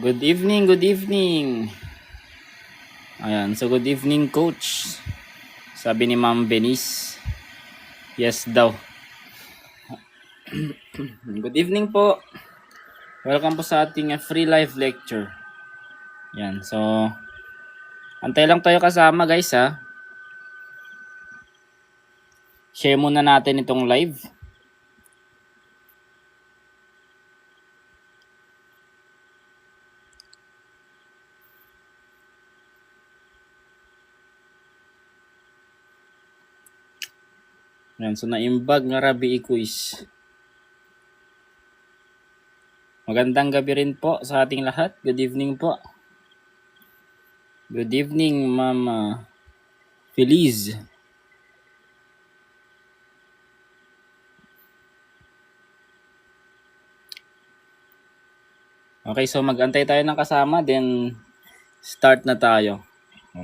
Good evening, good evening. Ayan, so good evening coach. Sabi ni Ma'am Benice. Yes daw. Good evening po. Welcome po sa ating free live lecture. Yan, so antay lang tayo kasama guys ha. Share muna natin itong live. Yan, so naimbag nga rabi quiz. Magandang gabi rin po sa ating lahat. Good evening po. Good evening, Ma'am Feliz. Okay, so magantay tayo ng kasama, then start na tayo.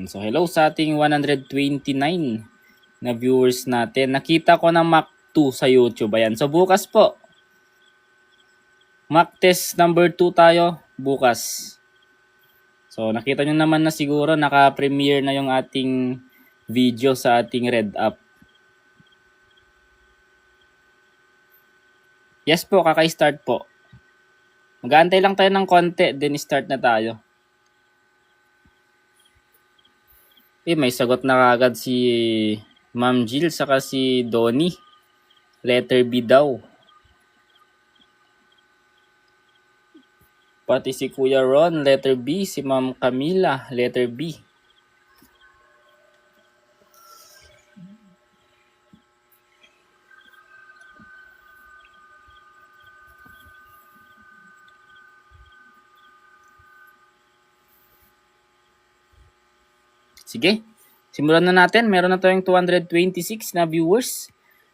So hello sa ating 129 na viewers natin. Nakita ko na Mac 2 sa YouTube. Ayan. So bukas po. Mac test number 2 tayo bukas. So nakita nyo naman na siguro naka-premiere na yung ating video sa ating Red App. Yes po, kaka-start po. Mag-aantay lang tayo ng konti, then start na tayo. May sagot na kagad si Ma'am Jill saka si Donnie. Letter B daw. Pati si Kuya Ron, letter B. Si Ma'am Camila, letter B. Sige, simulan na natin. Meron na tayong 226 na viewers.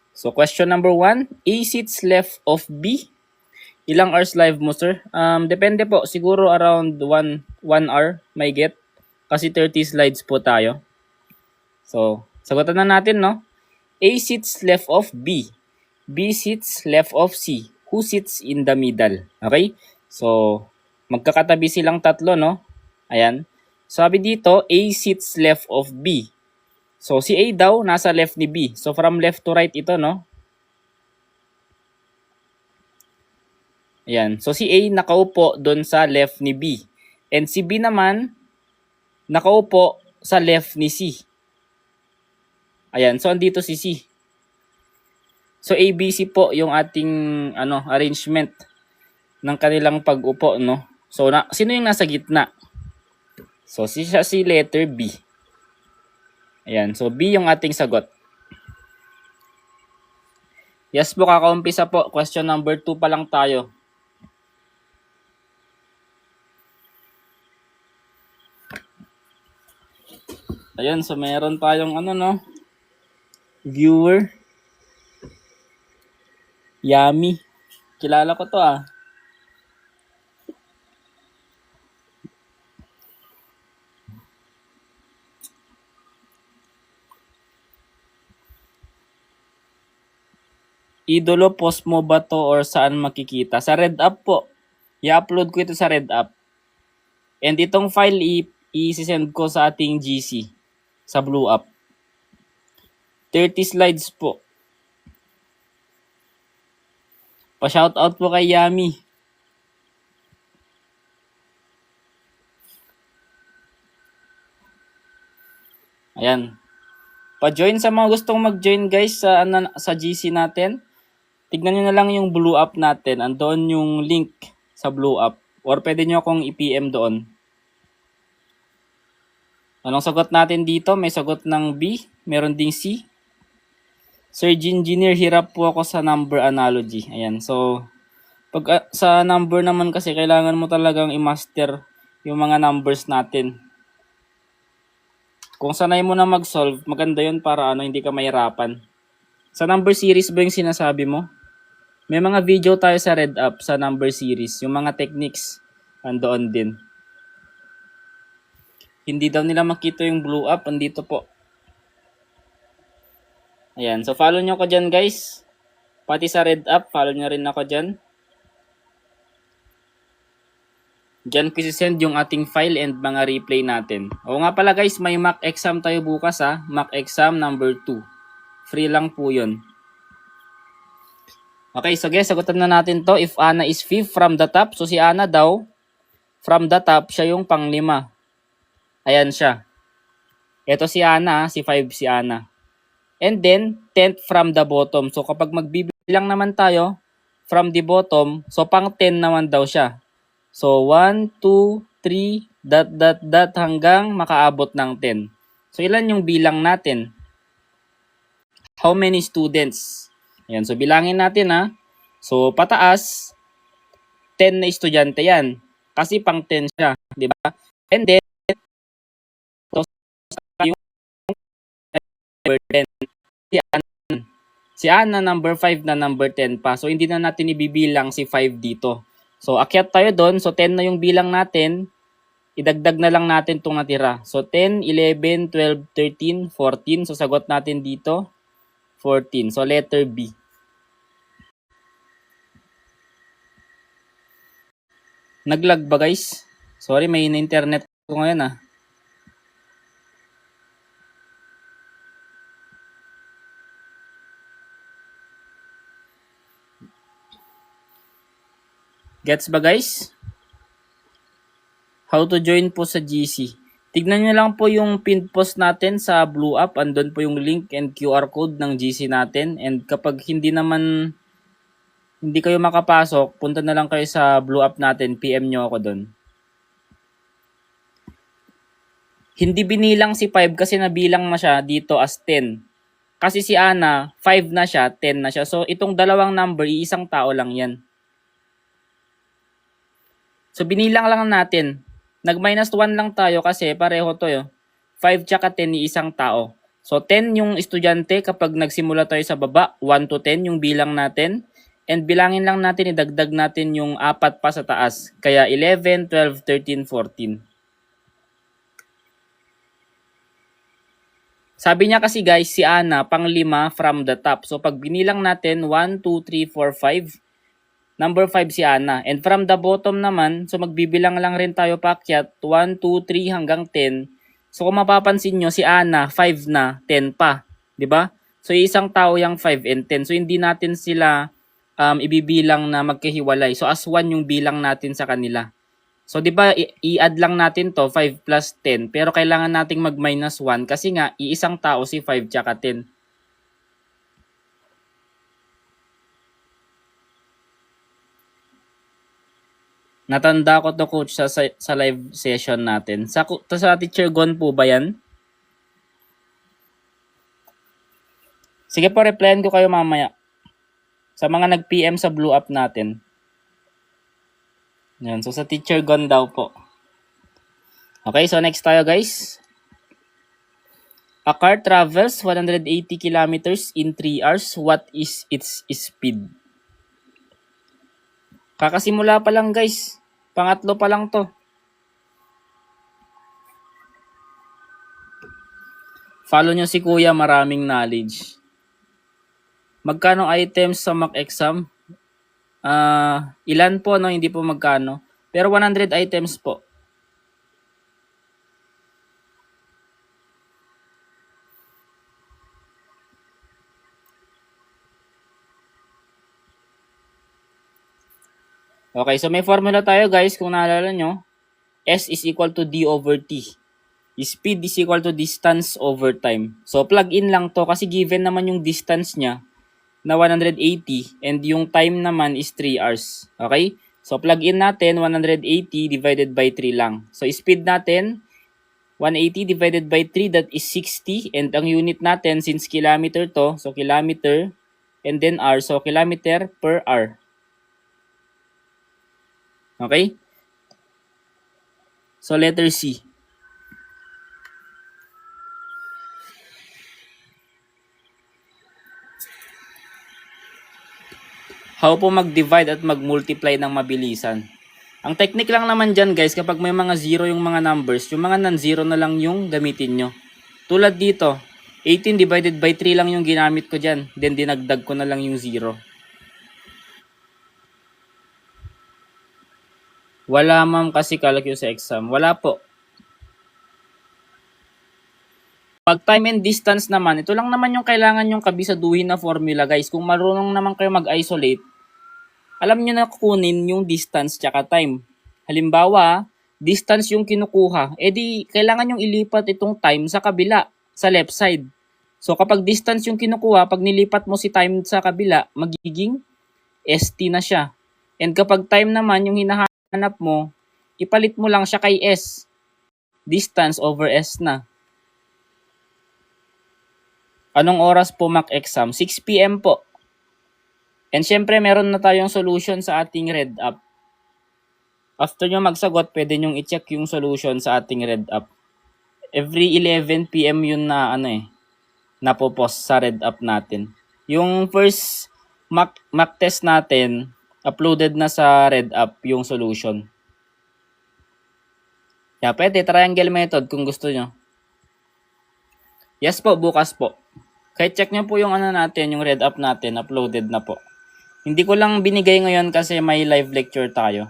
So question number 1, A seats left of B. Ilang hours live mo, sir? Depende po. Siguro around 1 hour may get. Kasi 30 slides po tayo. So, sagutan na natin, no? A sits left of B. B sits left of C. Who sits in the middle? Okay? So, magkakatabi silang tatlo, no? Ayan. Sabi dito, A sits left of B. So, si A daw nasa left ni B. So, from left to right ito, no? Ayan. So, si A nakaupo doon sa left ni B. And si B naman, nakaupo sa left ni C. Ayan. So, andito si C. So, ABC po yung ating arrangement ng kanilang pag-upo, no? So, sino yung nasa gitna? So, siya si letter B. Ayan. So, B yung ating sagot. Yes po, kakaumpisa po. Question number 2 pa lang tayo. Ayan. So, meron tayong viewer. Yummy. Kilala ko to ah. Idolo, post mo ba to or saan makikita? Sa Red App po. I-upload ko ito sa Red App. And itong file i-send ko sa ating GC. Sa Blue App. 30 slides po. Pa-shoutout po kay Yummy. Ayan. Pa-join sa mga gustong mag-join guys sa GC natin. Tignan nyo na lang yung Blue App natin. Andoon yung link sa Blue App. Or pwede nyo akong i-PM doon. Anong sagot natin dito? May sagot ng B. Meron ding C. Sir Engineer, hirap po ako sa number analogy. Ayan. So, pag sa number naman kasi kailangan mo talagang i-master yung mga numbers natin. Kung sanay mo na mag-solve, maganda yun para hindi ka mahirapan. Sa number series ba yung sinasabi mo? May mga video tayo sa Red App sa number series. Yung mga techniques, andoon din. Hindi daw nila makita yung Blue App. Andito po. Ayan. So, follow nyo ko dyan, guys. Pati sa Red App, follow nyo rin ako dyan. Diyan ko send yung ating file and mga replay natin. O nga pala guys, may mock exam tayo bukas ha. Mock exam number 2. Free lang po yun. Okay, so guys, sagutan na natin to. If Ana is fifth from the top, so si Ana daw, from the top, siya yung panglima. Ayan siya. Ito si Ana, si 5 si Ana. And then, 10th from the bottom. So kapag magbibilang naman tayo, from the bottom, so pang 10 naman daw siya. So 1, 2, 3, hanggang makaabot ng 10. So ilan yung bilang natin? How many students? Ayan, so bilangin natin ha. So pataas, 10 na estudyante yan. Kasi pang 10 siya, di ba? And then, so, yung number 10, si Ana number 5 na number 10 pa. So hindi na natin ibibilang si 5 dito. So akyat tayo doon. So 10 na yung bilang natin. Idagdag na lang natin itong natira. So 10, 11, 12, 13, 14. So sagot natin dito 14. So letter B. Naglag ba guys? Sorry, may internet ko ngayon ah. Gets ba guys? How to join po sa GC. Tignan nyo lang po yung pinned post natin sa Blue App. Andun po yung link and QR code ng GC natin. And kapag hindi kayo makapasok, punta na lang kayo sa Blue App natin. PM nyo ako doon. Hindi binilang si 5 kasi nabilang na siya dito as 10. Kasi si Ana, 5 na siya, 10 na siya. So itong dalawang number, iisang tao lang yan. So binilang lang natin. Nag-minus 1 lang tayo kasi pareho to yo. 5 tsaka 10 ni isang tao. So 10 yung estudyante kapag nagsimula tayo sa baba, 1 to 10 yung bilang natin. And bilangin lang natin, idagdag natin yung 4 pa sa taas. Kaya 11, 12, 13, 14. Sabi niya kasi guys, si Ana, pang 5 from the top. So pag binilang natin, 1, 2, 3, 4, 5. Number 5 si Ana. And from the bottom naman, so magbibilang lang rin tayo paakyat. 1, 2, 3 hanggang 10. So kung mapapansin nyo, si Ana 5 na, 10 pa. 'Di ba? So isang tao yung 5 and 10. So hindi natin sila ibibilang na magkahiwalay. So as 1 yung bilang natin sa kanila. So 'di ba i-add lang natin to 5 plus 10. Pero kailangan nating mag-minus 1 kasi nga iisang tao si 5 tsaka 10. Natanda ko to coach sa live session natin. Sa Teacher Gon po ba yan? Sige po, replyan ko kayo mamaya. Sa mga nag-PM sa Blue App natin. Yan, so sa Teacher Gon daw po. Okay, so next tayo guys. A car travels 180 kilometers in 3 hours. What is its speed? Kakasimula pa lang guys. Pangatlo pa lang to. Follow nyo si Kuya, maraming knowledge. Magkano items sa mock exam? Ilan po, no? Hindi po magkano. Pero 100 items po. Okay, so may formula tayo guys, kung naalala nyo. S is equal to D over T. Speed is equal to distance over time. So plug in lang to kasi given naman yung distance niya na 180 and yung time naman is 3 hours. Okay? So plug in natin 180 divided by 3 lang. So speed natin 180 divided by 3, that is 60, and ang unit natin since kilometer to, so kilometer and then hour, so kilometer per hour. Okay? So letter C. How po mag-divide at mag-multiply ng mabilisan? Ang technique lang naman dyan guys, kapag may mga zero yung mga numbers, yung mga non-zero na lang yung gamitin nyo. Tulad dito, 18 divided by 3 lang yung ginamit ko dyan. Then dinagdag ko na lang yung 0. Wala ma'am kasi calculus sa exam. Wala po. Pag time and distance naman, ito lang naman yung kailangan yung kabisaduhin na formula guys. Kung marunong naman kayo mag-isolate, alam nyo na kukunin yung distance tsaka time. Halimbawa, distance yung kinukuha, edi kailangan yung ilipat itong time sa kabila, sa left side. So kapag distance yung kinukuha, pag nilipat mo si time sa kabila, magiging ST na siya. And kapag time naman yung hinahanap mo, ipalit mo lang siya kay S. Distance over S na. Anong oras po mock exam? 6 PM po. And syempre, meron na tayong solution sa ating read up. After nyo magsagot, pwede nyo i-check yung solution sa ating read up. Every 11 PM yun na napopost sa read up natin. Yung first mock test natin, uploaded na sa read up yung solution. Kaya pwede, triangle method kung gusto nyo. Yes po, bukas po. Kahit check nyo po yung natin, yung read up natin, uploaded na po. Hindi ko lang binigay ngayon kasi may live lecture tayo.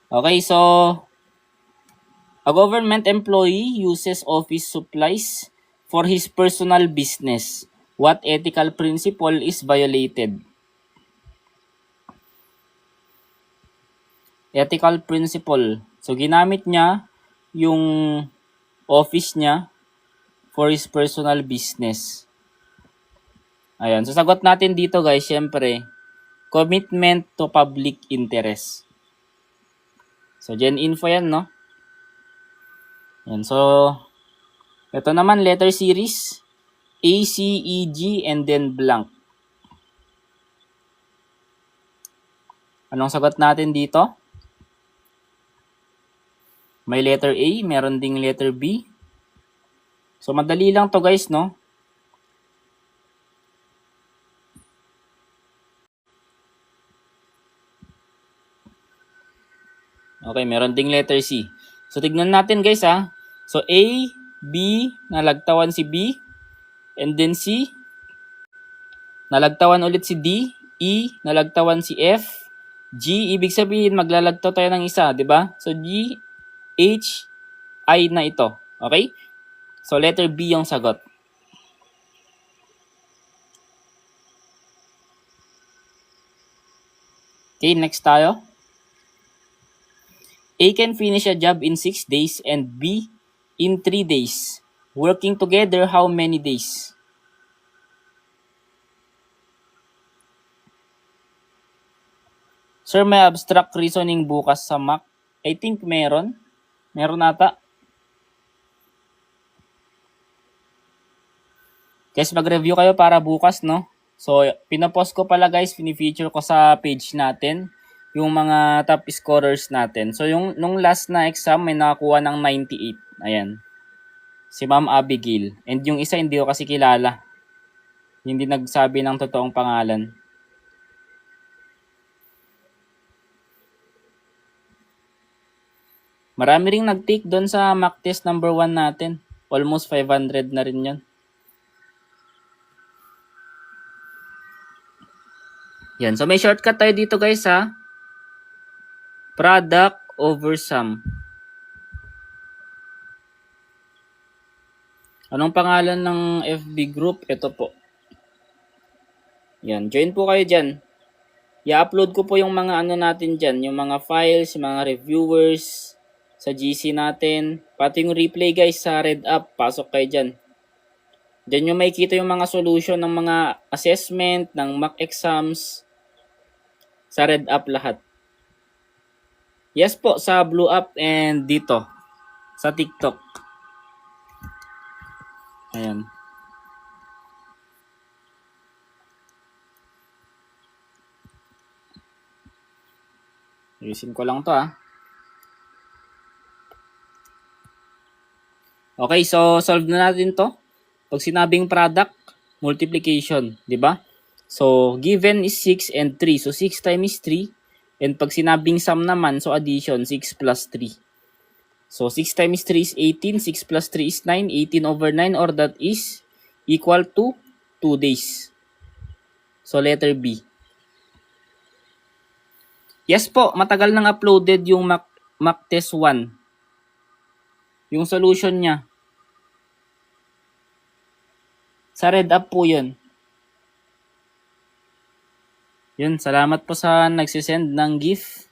Okay, so a government employee uses office supplies for his personal business. What ethical principle is violated? Ethical principle. So, ginamit niya yung office niya for his personal business. Ayan. So, sagot natin dito guys, syempre, commitment to public interest. So, gen info yan, no? Ayan. So, ito naman, letter series, A, C, E, G, and then blank. Anong sagot natin dito? May letter A, meron ding letter B. So, madali lang to guys, no? Okay, meron ding letter C. So, tignan natin guys, ha. So, A, B, nalagtawan si B. And then C, nalagtawan ulit si D. E, nalagtawan si F. G, ibig sabihin, maglalagtaw tayo ng isa, di ba? So, G, H, I na ito. Okay? So, letter B yung sagot. Okay, next tayo. A can finish a job in 6 days and B in 3 days. Working together, how many days? Sir, may abstract reasoning bukas sa mock? I think meron. Meron ata. Guys, mag-review kayo para bukas, no? So, pinapost ko pala guys, fini-feature ko sa page natin yung mga top scorers natin. So, nung last na exam, may nakakuha ng 98. Ayan. Si Ma'am Abigail. And yung isa, hindi ko kasi kilala. Hindi nagsabi ng totoong pangalan. Marami ring nag-take doon sa mock test number 1 natin. Almost 500 na rin yun. Yan. So, may shortcut tayo dito guys, ha. Product over sum. Anong pangalan ng FB group? Ito po. Yan. Join po kayo dyan. I-upload ko po yung mga natin dyan. Yung mga files, yung mga reviewers sa GC natin. Pati yung replay guys sa Red Up. Pasok kayo dyan. Dyan nyo makikita yung mga solution ng mga assessment, ng mock exams. Sa Red Up lahat. Yes po, sa Blue Up and dito. Sa TikTok. Ayan. Ayusin ko lang to, ha. Okay, so solve na natin to. Pag sinabing product, multiplication, di ba? So, given is 6 and 3. So, 6 times 3. And pag sinabing sum naman, so addition, 6 plus 3. So, 6 times 3 is 18. 6 plus 3 is 9. 18 over 9 or that is equal to 2 days. So, letter B. Yes po, matagal nang uploaded yung Mac Test 1. Yung solution niya. Sa RedUp po yun. Yun, salamat po sa nagsisend ng GIF.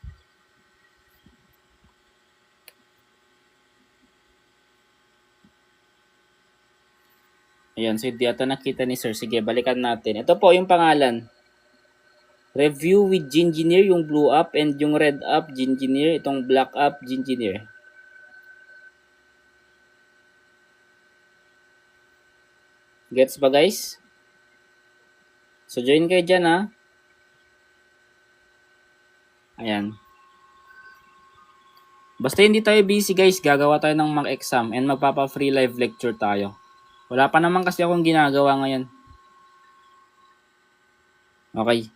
Ayan, so hindi ata nakita ni sir. Sige, balikan natin. Ito po yung pangalan. Review with Gingineer, yung blue up, and yung red up, Gingineer. Itong black up, Gingineer. Gets ba guys? So join kayo dyan ha. Ayan. Basta hindi tayo busy guys, gagawa tayo ng mock exam and magpapa-free live lecture tayo. Wala pa naman kasi akong ginagawa ngayon. Okay.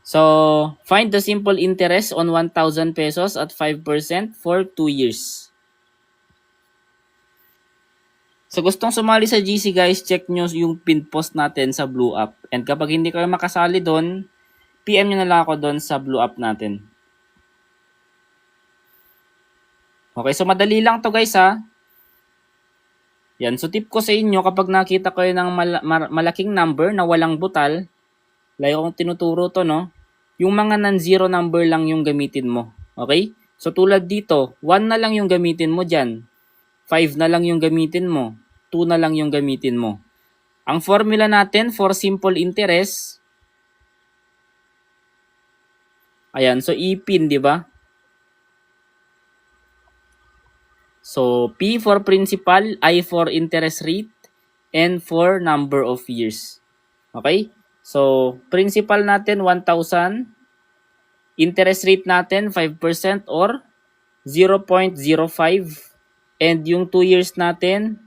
So, find the simple interest on 1,000 pesos at 5% for 2 years. So, gustong sumali sa GC guys, check nyo yung pin post natin sa Blue App. And kapag hindi kayo makasali doon, PM nyo na lang ako doon sa Blue App natin. Okay, so madali lang to guys ha. Yan, so tip ko sa inyo, kapag nakita kayo ng malaking number na walang butal, like kung tinuturo to, no? Yung mga non-zero number lang yung gamitin mo. Okay? So tulad dito, 1 na lang yung gamitin mo dyan. 5 na lang yung gamitin mo. 2 na lang yung gamitin mo. Ang formula natin for simple interest, ayan, so ipin, di ba? So, P for principal, I for interest rate, and for number of years. Okay? So, principal natin 1,000. Interest rate natin 5% or 0.05. And yung 2 years natin,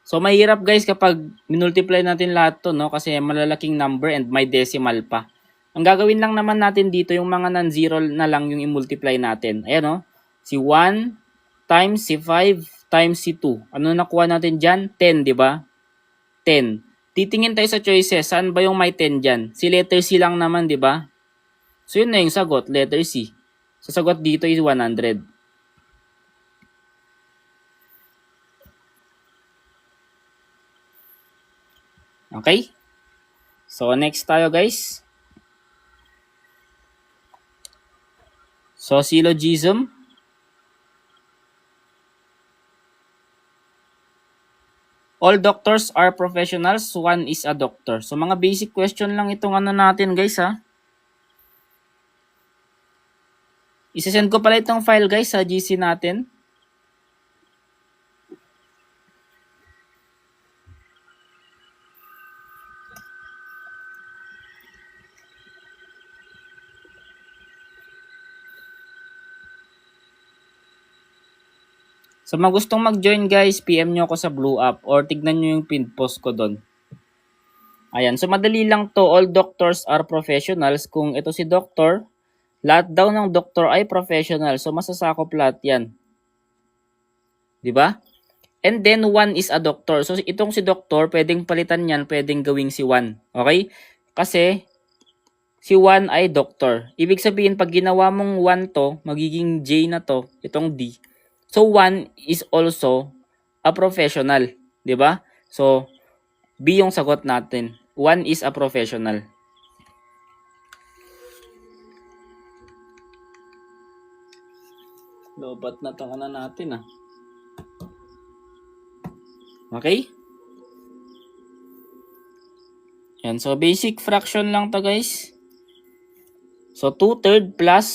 so mahirap guys kapag minultiply natin lahat to, no? Kasi malalaking number and may decimal pa. Ang gagawin lang naman natin dito, yung mga non-zero na lang yung i-multiply natin. Ayan, no? Si 1 times si 5 times si 2. Ano nakuha natin dyan? 10, di ba? 10. Titingin tayo sa choices. Saan ba yung may 10 dyan? Si letter C lang naman, di ba? So, yun na yung sagot. Letter C. So, sagot dito is 100. Okay? So, next tayo guys. So, syllogism. All doctors are professionals. One is a doctor. So, mga basic question lang itong ano natin guys ha. Isasend ko pala itong file guys sa GC natin. So, mga gustong mag-join guys, PM nyo ako sa Blue App or tignan nyo yung pin post ko doon. Ayan, so madali lang to. All doctors are professionals. Kung ito si doctor, lahat daw ng doktor ay professional. So, masasakop lahat yan. Diba? And then, 1 is a doctor. So, itong si doctor, pwedeng palitan yan, pwedeng gawing si 1. Okay? Kasi, si 1 ay doctor. Ibig sabihin, pag ginawa mong 1 to, magiging J na to, itong D. So, 1 is also a professional. Diba? So, B yung sagot natin. 1 is a professional. Lobat na itong ano natin ah. Okay? Yan. So, basic fraction lang to guys. So, 2/3 plus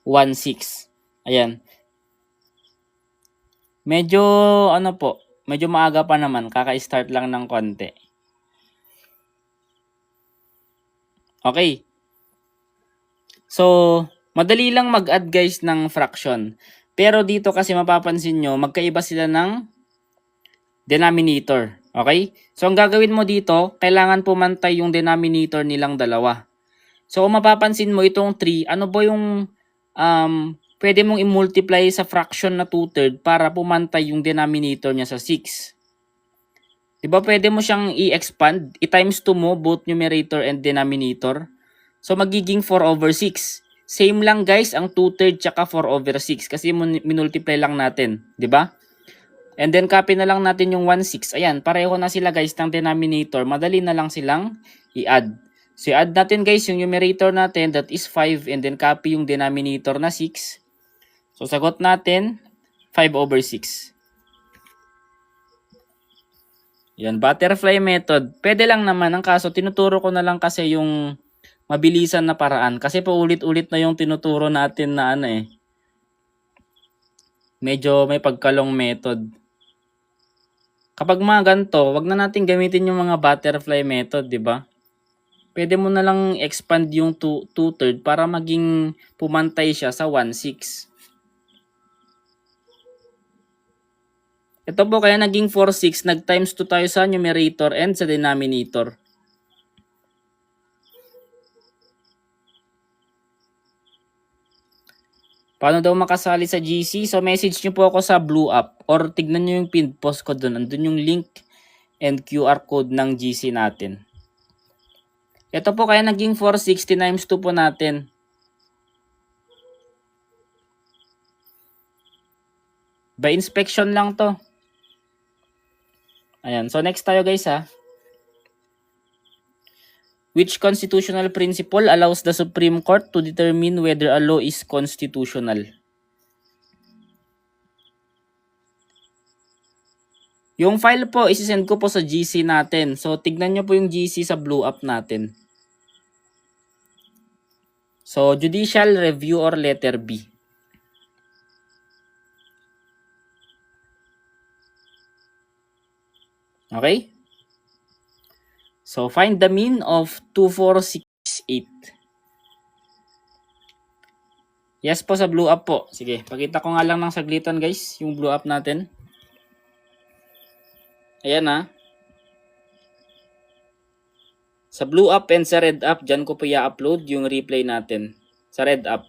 1/6. Ayan. Medyo, ano po, medyo maaga pa naman. Kaka-start lang ng konti. Okay. So, madali lang mag-add guys ng fraction. Pero dito kasi mapapansin nyo, magkaiba sila ng denominator. Okay? So, ang gagawin mo dito, kailangan pumantay yung denominator nilang dalawa. So, kung mapapansin mo itong 3, ano ba yung pwede mong i-multiply sa fraction na 2/3 para pumantay yung denominator niya sa 6? Diba pwede mo siyang i-expand, i-times 2 mo both numerator and denominator. So magiging 4 over 6. Same lang guys ang 2/3 tsaka 4 over 6 kasi minultiply lang natin, 'di ba? And then copy na lang natin yung 1/6. Ayan, pareho na sila guys ng denominator. Madali na lang silang i-add. So i-add natin guys yung numerator natin, that is 5, and then copy yung denominator na 6. So sagot natin 5 over 6. Yan, butterfly method. Pwede lang naman. Ang kaso, tinuturo ko na lang kasi yung mabilisan na paraan. Kasi paulit-ulit na yung tinuturo natin na ano eh. Medyo may pagkalong method. Kapag mga ganito, wag na natin gamitin yung mga butterfly method, di ba? Pwede mo na lang expand yung 2/3 para maging pumantay siya sa 1/6. Ito po kaya naging 4/6, nag-times 2 tayo sa numerator and sa denominator. Paano daw makasali sa GC? So message nyo po ako sa Blue App or tignan nyo yung pinned post ko doon. Andun yung link and QR code ng GC natin. Ito po kaya naging 460 times 2 po natin. By inspection lang to. Ayan. So next tayo guys ha. Which constitutional principle allows the Supreme Court to determine whether a law is constitutional? Yung file po, isi-send ko po sa GC natin. So tignan nyo po yung GC sa Blue App natin. So Judicial Review or letter B. Okay? So, find the mean of 2468. Yes po sa Blue App po. Sige, pakita ko nga lang ng saglitan guys, yung Blue App natin. Ayan ha. Sa Blue App and sa Red App, dyan ko po i-upload yung replay natin. Sa Red App.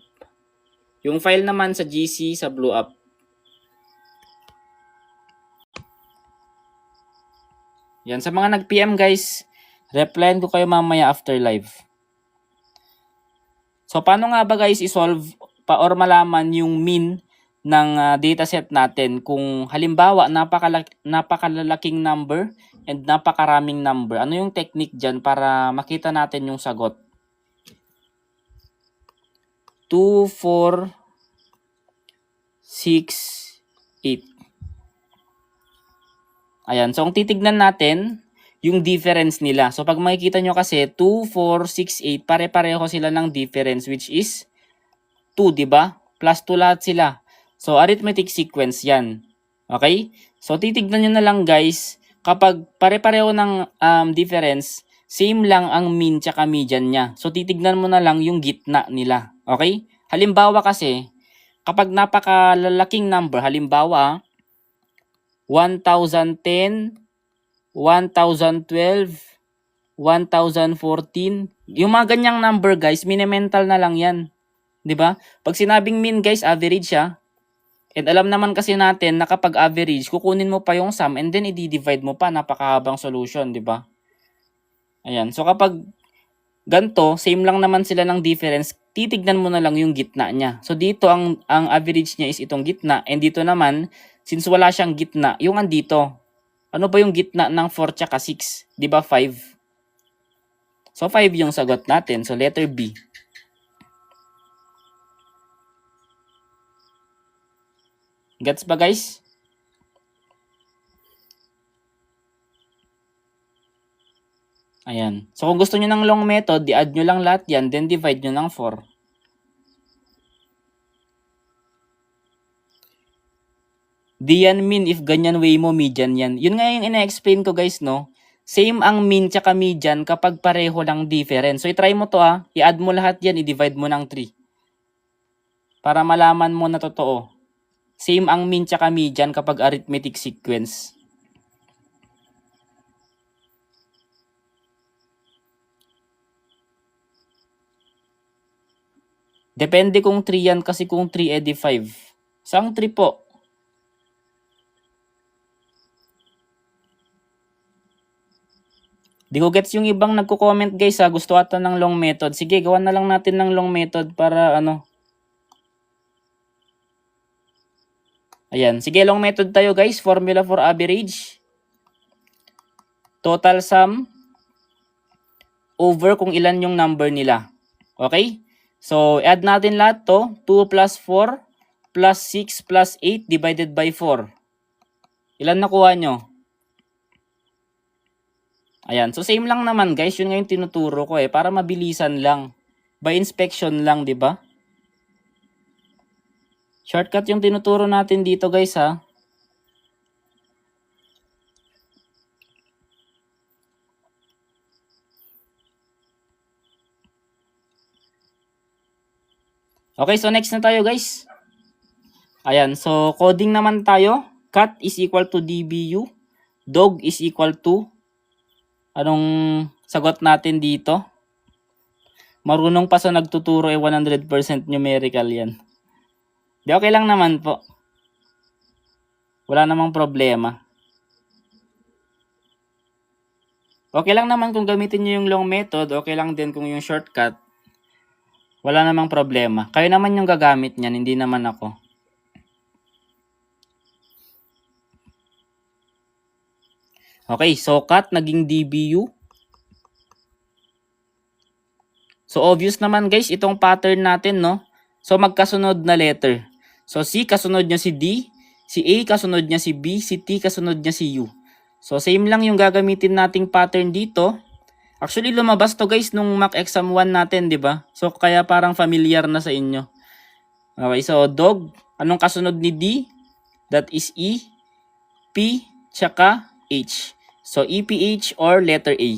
Yung file naman sa GC sa Blue App. Yan, sa mga nag-PM guys, replyan ko kayo mamaya after live. So, paano nga ba guys i-solve or malaman yung mean ng dataset natin kung halimbawa napakalalaking number and napakaraming number? Ano yung technique dyan para makita natin yung sagot? 2, 4, 6, 8. Ayan. So, ang titignan natin, yung difference nila. So, pag makikita nyo kasi, 2, 4, 6, 8, pare-pareho sila ng difference, which is 2, di ba? Plus 2 lahat sila. So, arithmetic sequence yan. Okay? So, titignan nyo na lang guys, kapag pare-pareho ng difference, same lang ang mean tsaka median niya. So, titignan mo na lang yung gitna nila. Okay? Halimbawa kasi, kapag napakalalaking number, halimbawa, 1010, 1012, 1014. Yung mga ganyang number guys, minimental na lang yan. 'Di ba? Pag sinabing mean guys, average siya. And alam naman kasi natin na kapag average, kukunin mo pa yung sum and then i-divide mo pa, napakahabang solution, 'di ba? Ayan. So kapag ganto, same lang naman sila ng difference, titignan mo na lang yung gitna niya. So dito ang average niya is itong gitna, and dito naman since wala siyang gitna, yung andito. Ano ba yung gitna ng 4 tsaka 6? 'Di ba 5? So 5 yung sagot natin. So letter B. Gets ba guys? Ayan. So kung gusto nyo ng long method, i-add nyo lang lahat yan, then divide nyo ng 4. Di yan mean if ganyan way mo, median yan. Yun nga yung ina-explain ko guys, no? Same ang mean tsaka median kapag pareho lang difference. So i-try mo to i-add mo lahat yan, i-divide mo ng 3. Para malaman mo na totoo. Same ang mean tsaka median kapag arithmetic sequence. Depende kung 3 yan kasi kung 3 edi 5. Saang 3 po? Di ko gets yung ibang nagko-comment guys ha. Gusto ata ng long method. Sige, gawan na lang natin ng long method para ano. Ayan. Sige, long method tayo guys. Formula for average. Total sum over kung ilan yung number nila. Okay? So, add natin lahat to. 2 plus 4 plus 6 plus 8 divided by 4. Ilan nakuha nyo? Ayan. So, same lang naman guys. Yun nga yung tinuturo ko eh. Para mabilisan lang. By inspection lang, di ba? Shortcut yung tinuturo natin dito guys ha. Okay, so next na tayo guys. Ayan, so coding naman tayo. Cat is equal to DBU. Dog is equal to, anong sagot natin dito? Marunong pa sa nagtuturo 100% numerical yan. Di okay lang naman po. Wala namang problema. Okay lang naman kung gamitin nyo yung long method. Okay lang din kung yung shortcut. Wala namang problema. Kayo naman yung gagamit niyan, hindi naman ako. Okay, so cat naging DBU. So obvious naman guys, itong pattern natin, no? So magkasunod na letter. So C kasunod niya si D, si A kasunod niya si B, si T kasunod niya si U. So same lang yung gagamitin nating pattern dito. Actually lumabas to guys nung mock exam 1 natin, 'di ba? So kaya parang familiar na sa inyo. Okay, so dog, anong kasunod ni D? That is E, P, tsaka H. So EPH or letter A.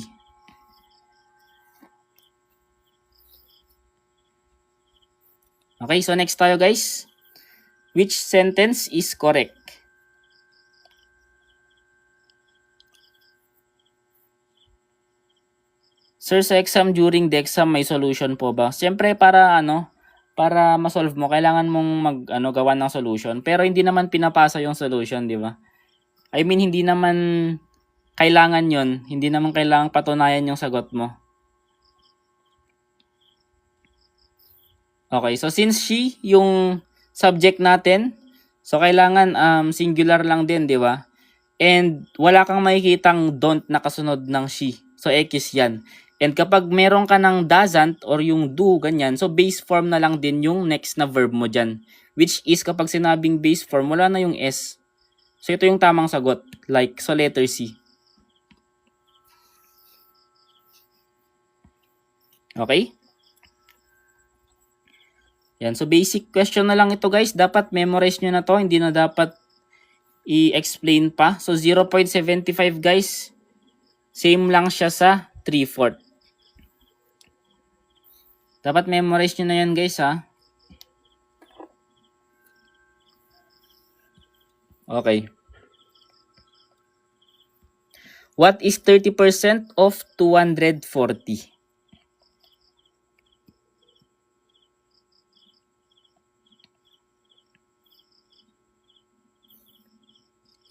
Okay, so next tayo guys. Which sentence is correct? Sir, sa exam, during the exam, may solution po ba? Siyempre, para ma-solve mo, kailangan mong gawa ng solution. Pero hindi naman pinapasa yung solution, di ba? I mean, hindi naman kailangan yon, hindi naman kailangan patunayan yung sagot mo. Okay, so since she, yung subject natin, so kailangan singular lang din, di ba? And wala kang makikitang don't na kasunod ng she. So X yan. And kapag meron ka ng doesn't or yung do, ganyan, so base form na lang din yung next na verb mo dyan. Which is kapag sinabing base form, wala na yung S. So ito yung tamang sagot. Like, so letter C. Okay? Yan. So basic question na lang ito guys. Dapat memorize nyo na to. Hindi na dapat i-explain pa. So 0.75 guys. Same lang siya sa 3/4. Dapat memorize nyo na yan guys ha. Okay. What is 30% of 240?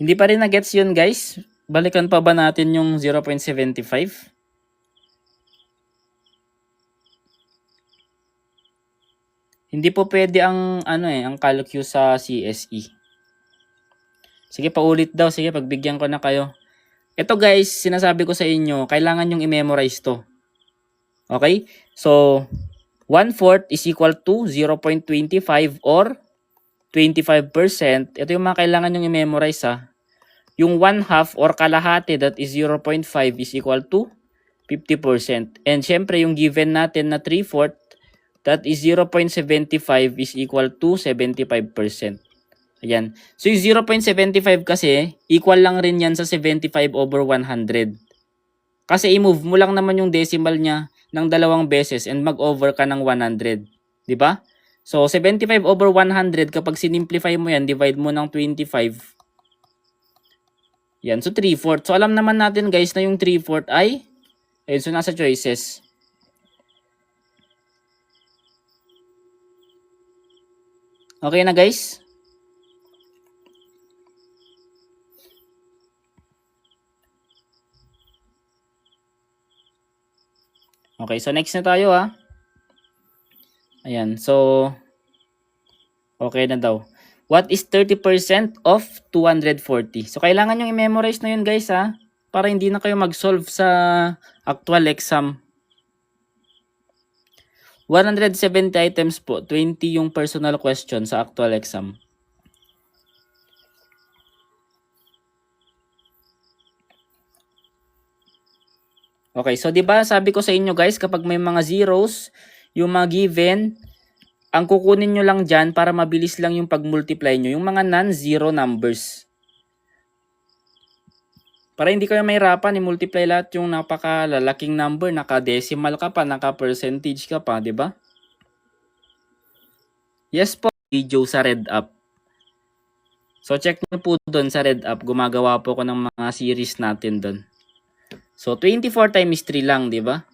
Hindi pa rin na-gets yun guys. Balikan pa ba natin yung 0.75? Hindi po pwede ang ang calculus sa CSE. Sige, paulit daw. Sige, pagbigyan ko na kayo. Ito guys, sinasabi ko sa inyo, kailangan yung i-memorize to. Okay? So, 1/4 is equal to 0.25 or 25%. Ito yung mga kailangan yung i-memorize ha. Yung 1/2 or kalahati, that is 0.5 is equal to 50%. And syempre, yung given natin na 3/4, that is 0.75 is equal to 75%. Ayan. So yung 0.75 kasi, equal lang rin yan sa 75 over 100. Kasi i-move mo lang naman yung decimal niya ng 2 beses and mag-over ka ng 100. Diba? So 75 over 100, kapag sinimplify mo yan, divide mo ng 25. Yan. So 3/4. So alam naman natin guys na yung 3/4 ay, ayun, so nasa choices. Okay na guys? Okay, so next na tayo ha. Ayan, so okay na daw. What is 30% of 240? So kailangan nyo i-memorize na yun guys ha. Para hindi na kayo mag-solve sa actual exam. 170 items po, 20 yung personal question sa actual exam. Okay, so 'di ba sabi ko sa inyo guys, kapag may mga zeros, yung mga given, ang kukunin nyo lang dyan para mabilis lang yung pag-multiply nyo, yung mga non-zero numbers. Para hindi kayo mahirapan, i-multiply lahat yung napakalalaking number, naka-decimal ka pa, naka-percentage ka pa, 'di ba? Yes po, video sa Red Up. So check nyo po doon sa Red Up, gumagawa po ko ng mga series natin doon. So 24 times 3 lang, 'di ba?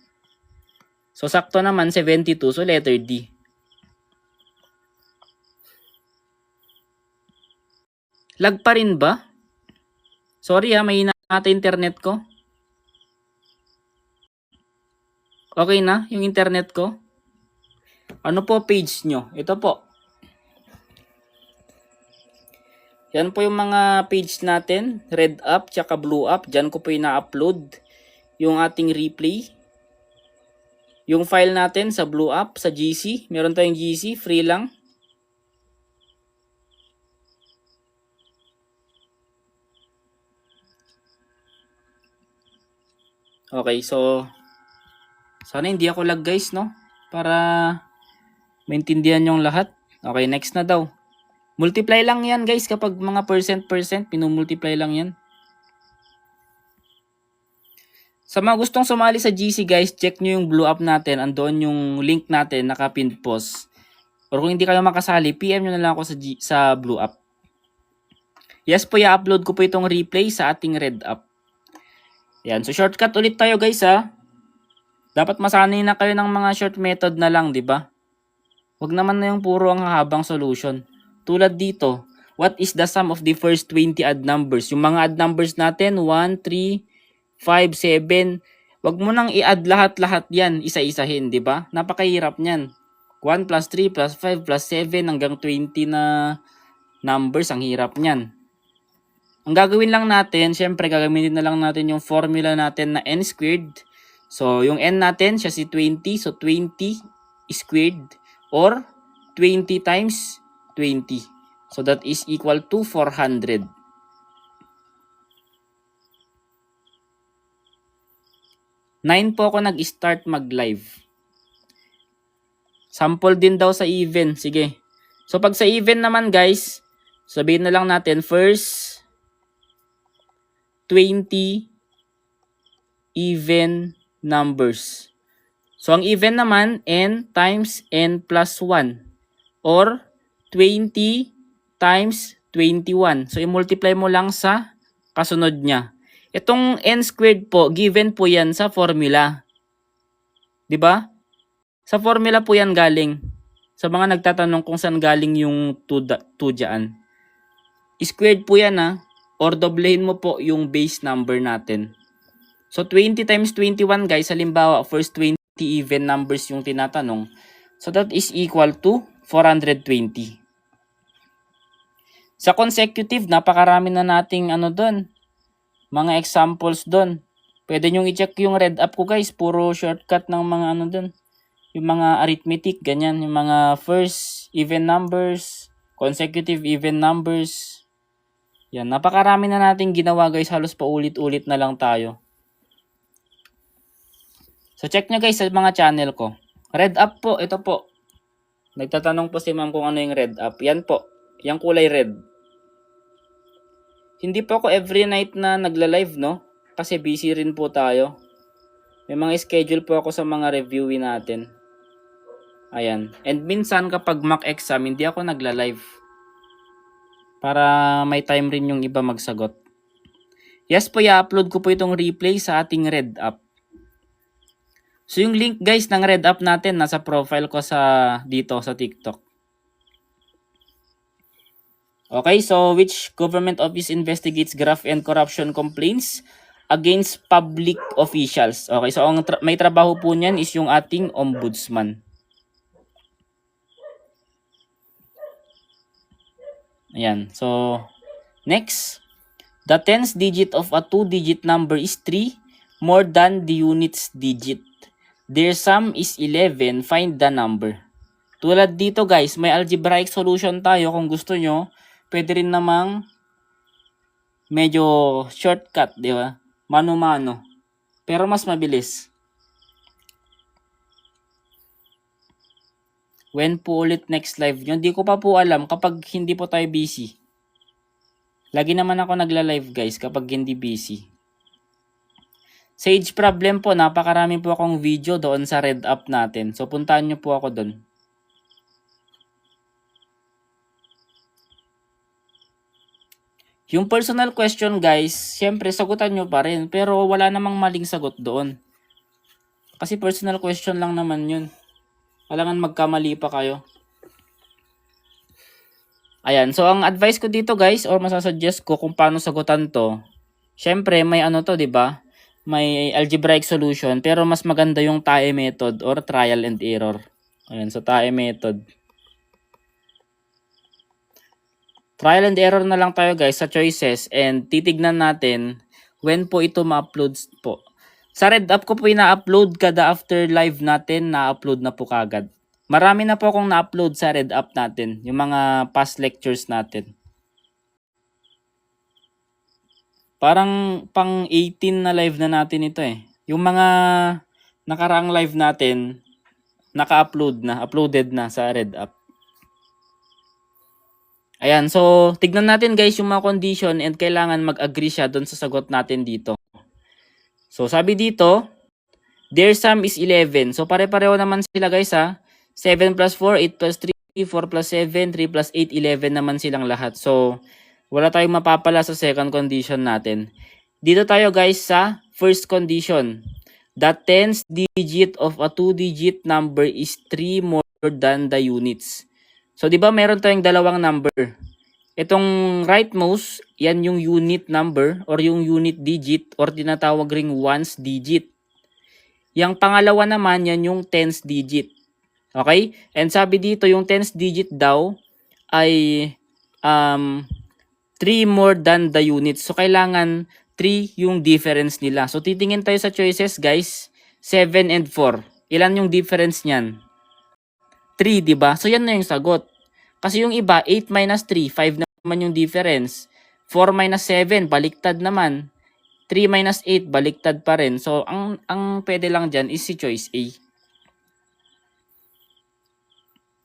So sakto naman 72, so letter D. Lag pa rin ba? Sorry ha, mahina ata internet ko. Okay na yung internet ko? Ano po page nyo? Ito po. Yan po yung mga page natin. Red Up, tsaka Blue Up. Diyan ko po ina-upload yung ating replay. Yung file natin sa Blue Up, sa GC. Meron tayong GC, free lang. Okay, so sana hindi ako lag guys, no? Para maintindihan yung lahat. Okay, next na daw. Multiply lang yan guys kapag mga percent, pinumultiply lang yan. Sa mga gustong sumali sa GC guys, check nyo yung Blue Up natin. Andoon yung link natin, naka-pinned post. Or kung hindi kayo makasali, PM nyo na lang ako sa Blue Up. Yes po, i-upload ko po itong replay sa ating Red Up. Yan, so shortcut ulit tayo guys ha. Dapat masanay na kayo ng mga short method na lang, di ba? Huwag naman na yung puro ang habang solution. Tulad dito, what is the sum of the first 20 odd numbers? Yung mga odd numbers natin, 1, 3, 5, 7. Wag mo nang i-add lahat-lahat yan, isa-isahin, di ba? Napakahirap niyan. 1 plus 3 plus 5 plus 7 hanggang 20 na numbers, ang hirap niyan. Ang gagawin lang natin, syempre gagamitin na lang natin yung formula natin na n squared. So, yung n natin, siya si 20. So, 20 squared or 20 times 20. So, that is equal to 400. 9 po ako nag-start mag-live. Sample din daw sa even. Sige. So, pag sa even naman guys, sabihin na lang natin first 20 even numbers. So, ang even naman, n times n plus 1. Or 20 times 21. So, i-multiply mo lang sa kasunod niya. Itong n squared po, given po yan sa formula. 'Di ba? Sa formula po yan galing. Sa mga nagtatanong kung saan galing yung 2 dyan. Squared po yan ha. Or doblehin mo po yung base number natin. So 20 times 21 guys, halimbawa first 20 even numbers yung tinatanong. So that is equal to 420. Sa consecutive, napakarami na nating doon. Mga examples doon. Pwede nyo i-check yung Red Up ko guys. Puro shortcut ng mga doon. Yung mga arithmetic, ganyan. Yung mga first even numbers, consecutive even numbers. Yan, napakarami na nating ginawa guys. Halos paulit-ulit na lang tayo. So check nyo guys sa mga channel ko. Red Up po, ito po. Nagtatanong po si ma'am kung ano yung Red Up. Yan po, yung kulay red. Hindi po ako every night na nagla-live, no? Kasi busy rin po tayo. May mga schedule po ako sa mga reviewin natin. Ayan. And minsan kapag mock exam, hindi ako nagla-live. Para may time rin yung iba magsagot. Yes po, i-upload ko po itong replay sa ating Red Up. So yung link guys ng Red Up natin, nasa profile ko dito sa TikTok. Okay, so which government office investigates graft and corruption complaints? against public officials. Okay, so ang may trabaho po niyan is yung ating ombudsman. Ayan, so next, the tens digit of a 2-digit number is 3 more than the units digit. Their sum is 11, find the number. Tulad dito guys, may algebraic solution tayo kung gusto nyo. Pwede rin namang medyo shortcut, di ba? Mano-mano. Pero mas mabilis. When po ulit next live nyo? Hindi ko pa po alam kapag hindi po tayo busy. Lagi naman ako nagla-live guys kapag hindi busy. Sage problem po, napakarami po akong video doon sa Red App natin. So puntahan nyo po ako doon. Yung personal question guys, syempre sagutan nyo pa rin. Pero wala namang maling sagot doon. Kasi personal question lang naman yun. Kailangan magkamali pa kayo. Ayan, so ang advice ko dito guys, or masasuggest ko kung paano sagutan to. Syempre may ano to, di ba? May algebraic solution, pero mas maganda yung TAE method or trial and error. Ayan, so TAE method. Trial and error na lang tayo guys sa choices and titignan natin when po ito ma-upload po. Sa Red App ko po ina-upload kada after live natin, na-upload na po kagad. Marami na po akong na-upload sa Red App natin, yung mga past lectures natin. Parang pang 18 na live na natin ito eh. Yung mga nakaraang live natin, naka-upload na, uploaded na sa Red App. Ayan, so tignan natin guys yung mga condition and kailangan mag-agree siya doon sa sagot natin dito. So sabi dito, their sum is 11. So pare-pareho naman sila guys ha. 7 plus 4, 8 plus 3, 4 plus 7, 3 plus 8, 11 naman silang lahat. So wala tayong mapapala sa second condition natin. Dito tayo guys sa first condition. The tens digit of a 2-digit number is 3 more than the units. So, di ba meron tayong dalawang number? Itong rightmost, yan yung unit number or yung unit digit or tinatawag ring ones digit. Yung pangalawa naman, yan yung tens digit. Okay? And sabi dito, yung tens digit daw ay 3 more than the units. So, kailangan 3 yung difference nila. So, titingin tayo sa choices, guys. 7 and 4. Ilan yung difference niyan? 3, di ba? So, yan na yung sagot. Kasi yung iba, 8 minus 3, 5 naman yung difference. 4 minus 7, baliktad naman. 3 minus 8, baliktad pa rin. So, ang pwede lang dyan is si choice A.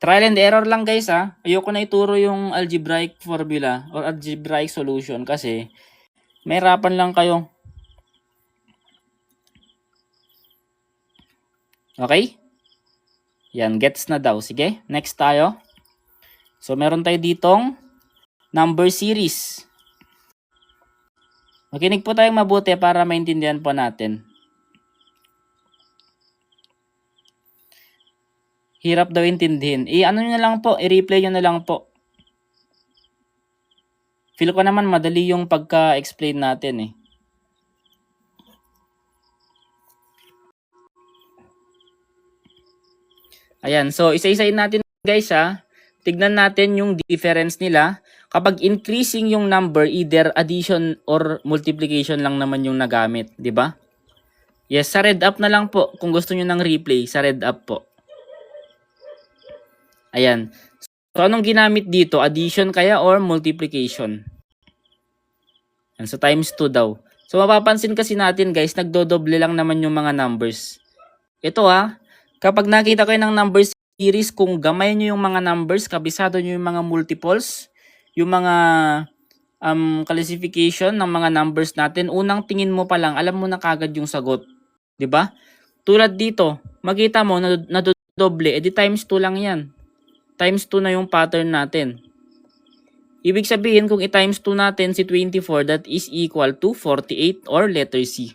Trial and error lang guys ha. Ayoko na ituro yung algebraic formula or algebraic solution kasi mahirapan lang kayo. Okay? Yan, gets na daw. Sige, next tayo. So, meron tayo ditong number series. Makinig po tayong mabuti para maintindihan po natin. Hirap daw intindihin. Ano nyo na lang po, i-replay nyo na lang po. Feel ko naman madali yung pagka-explain natin eh. Ayan, so isa-isayin natin guys ha. Tignan natin yung difference nila. Kapag increasing yung number, either addition or multiplication lang naman yung nagamit, di ba? Yes, sa Red App na lang po. Kung gusto nyo ng replay, sa Red App po. Ayan. So, anong ginamit dito? Addition kaya or multiplication? Ayan, so, times 2 daw. So, mapapansin kasi natin guys, nagdodoble lang naman yung mga numbers. Ito ha, kapag nakita kayo ng number series, kung gamay nyo yung mga numbers, kabisado nyo yung mga multiples, yung mga classification ng mga numbers natin, unang tingin mo pa lang, alam mo na kagad yung sagot. 'Di ba? Tulad dito, makita mo na nadodoble, edi times 2 lang yan. Times 2 na yung pattern natin. Ibig sabihin, kung i-times 2 natin si 24, that is equal to 48 or letter C.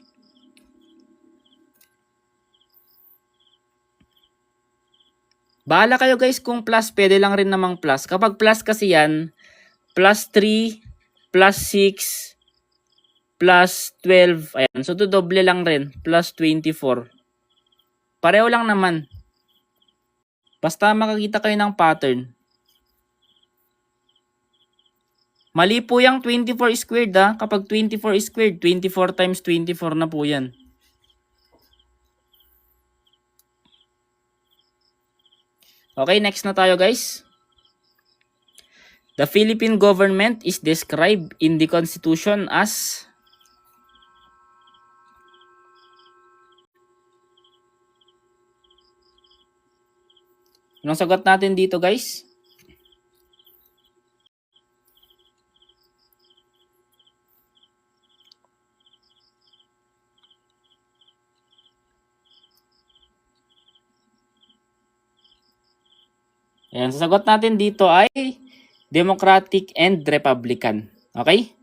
Bahala kayo guys kung plus, pwede lang rin namang plus. Kapag plus kasi yan, plus 3, plus 6, plus 12. Ayan. So, dodoble lang rin. Plus 24. Pareho lang naman. Basta makakita kayo ng pattern. Mali po yung 24 squared ha. Kapag 24 squared, 24 times 24 na po yan. Okay, next na tayo guys. The Philippine government is described in the Constitution as... Anong sagot natin dito guys? Ayan, sasagot natin dito ay Democratic and Republican. Okay?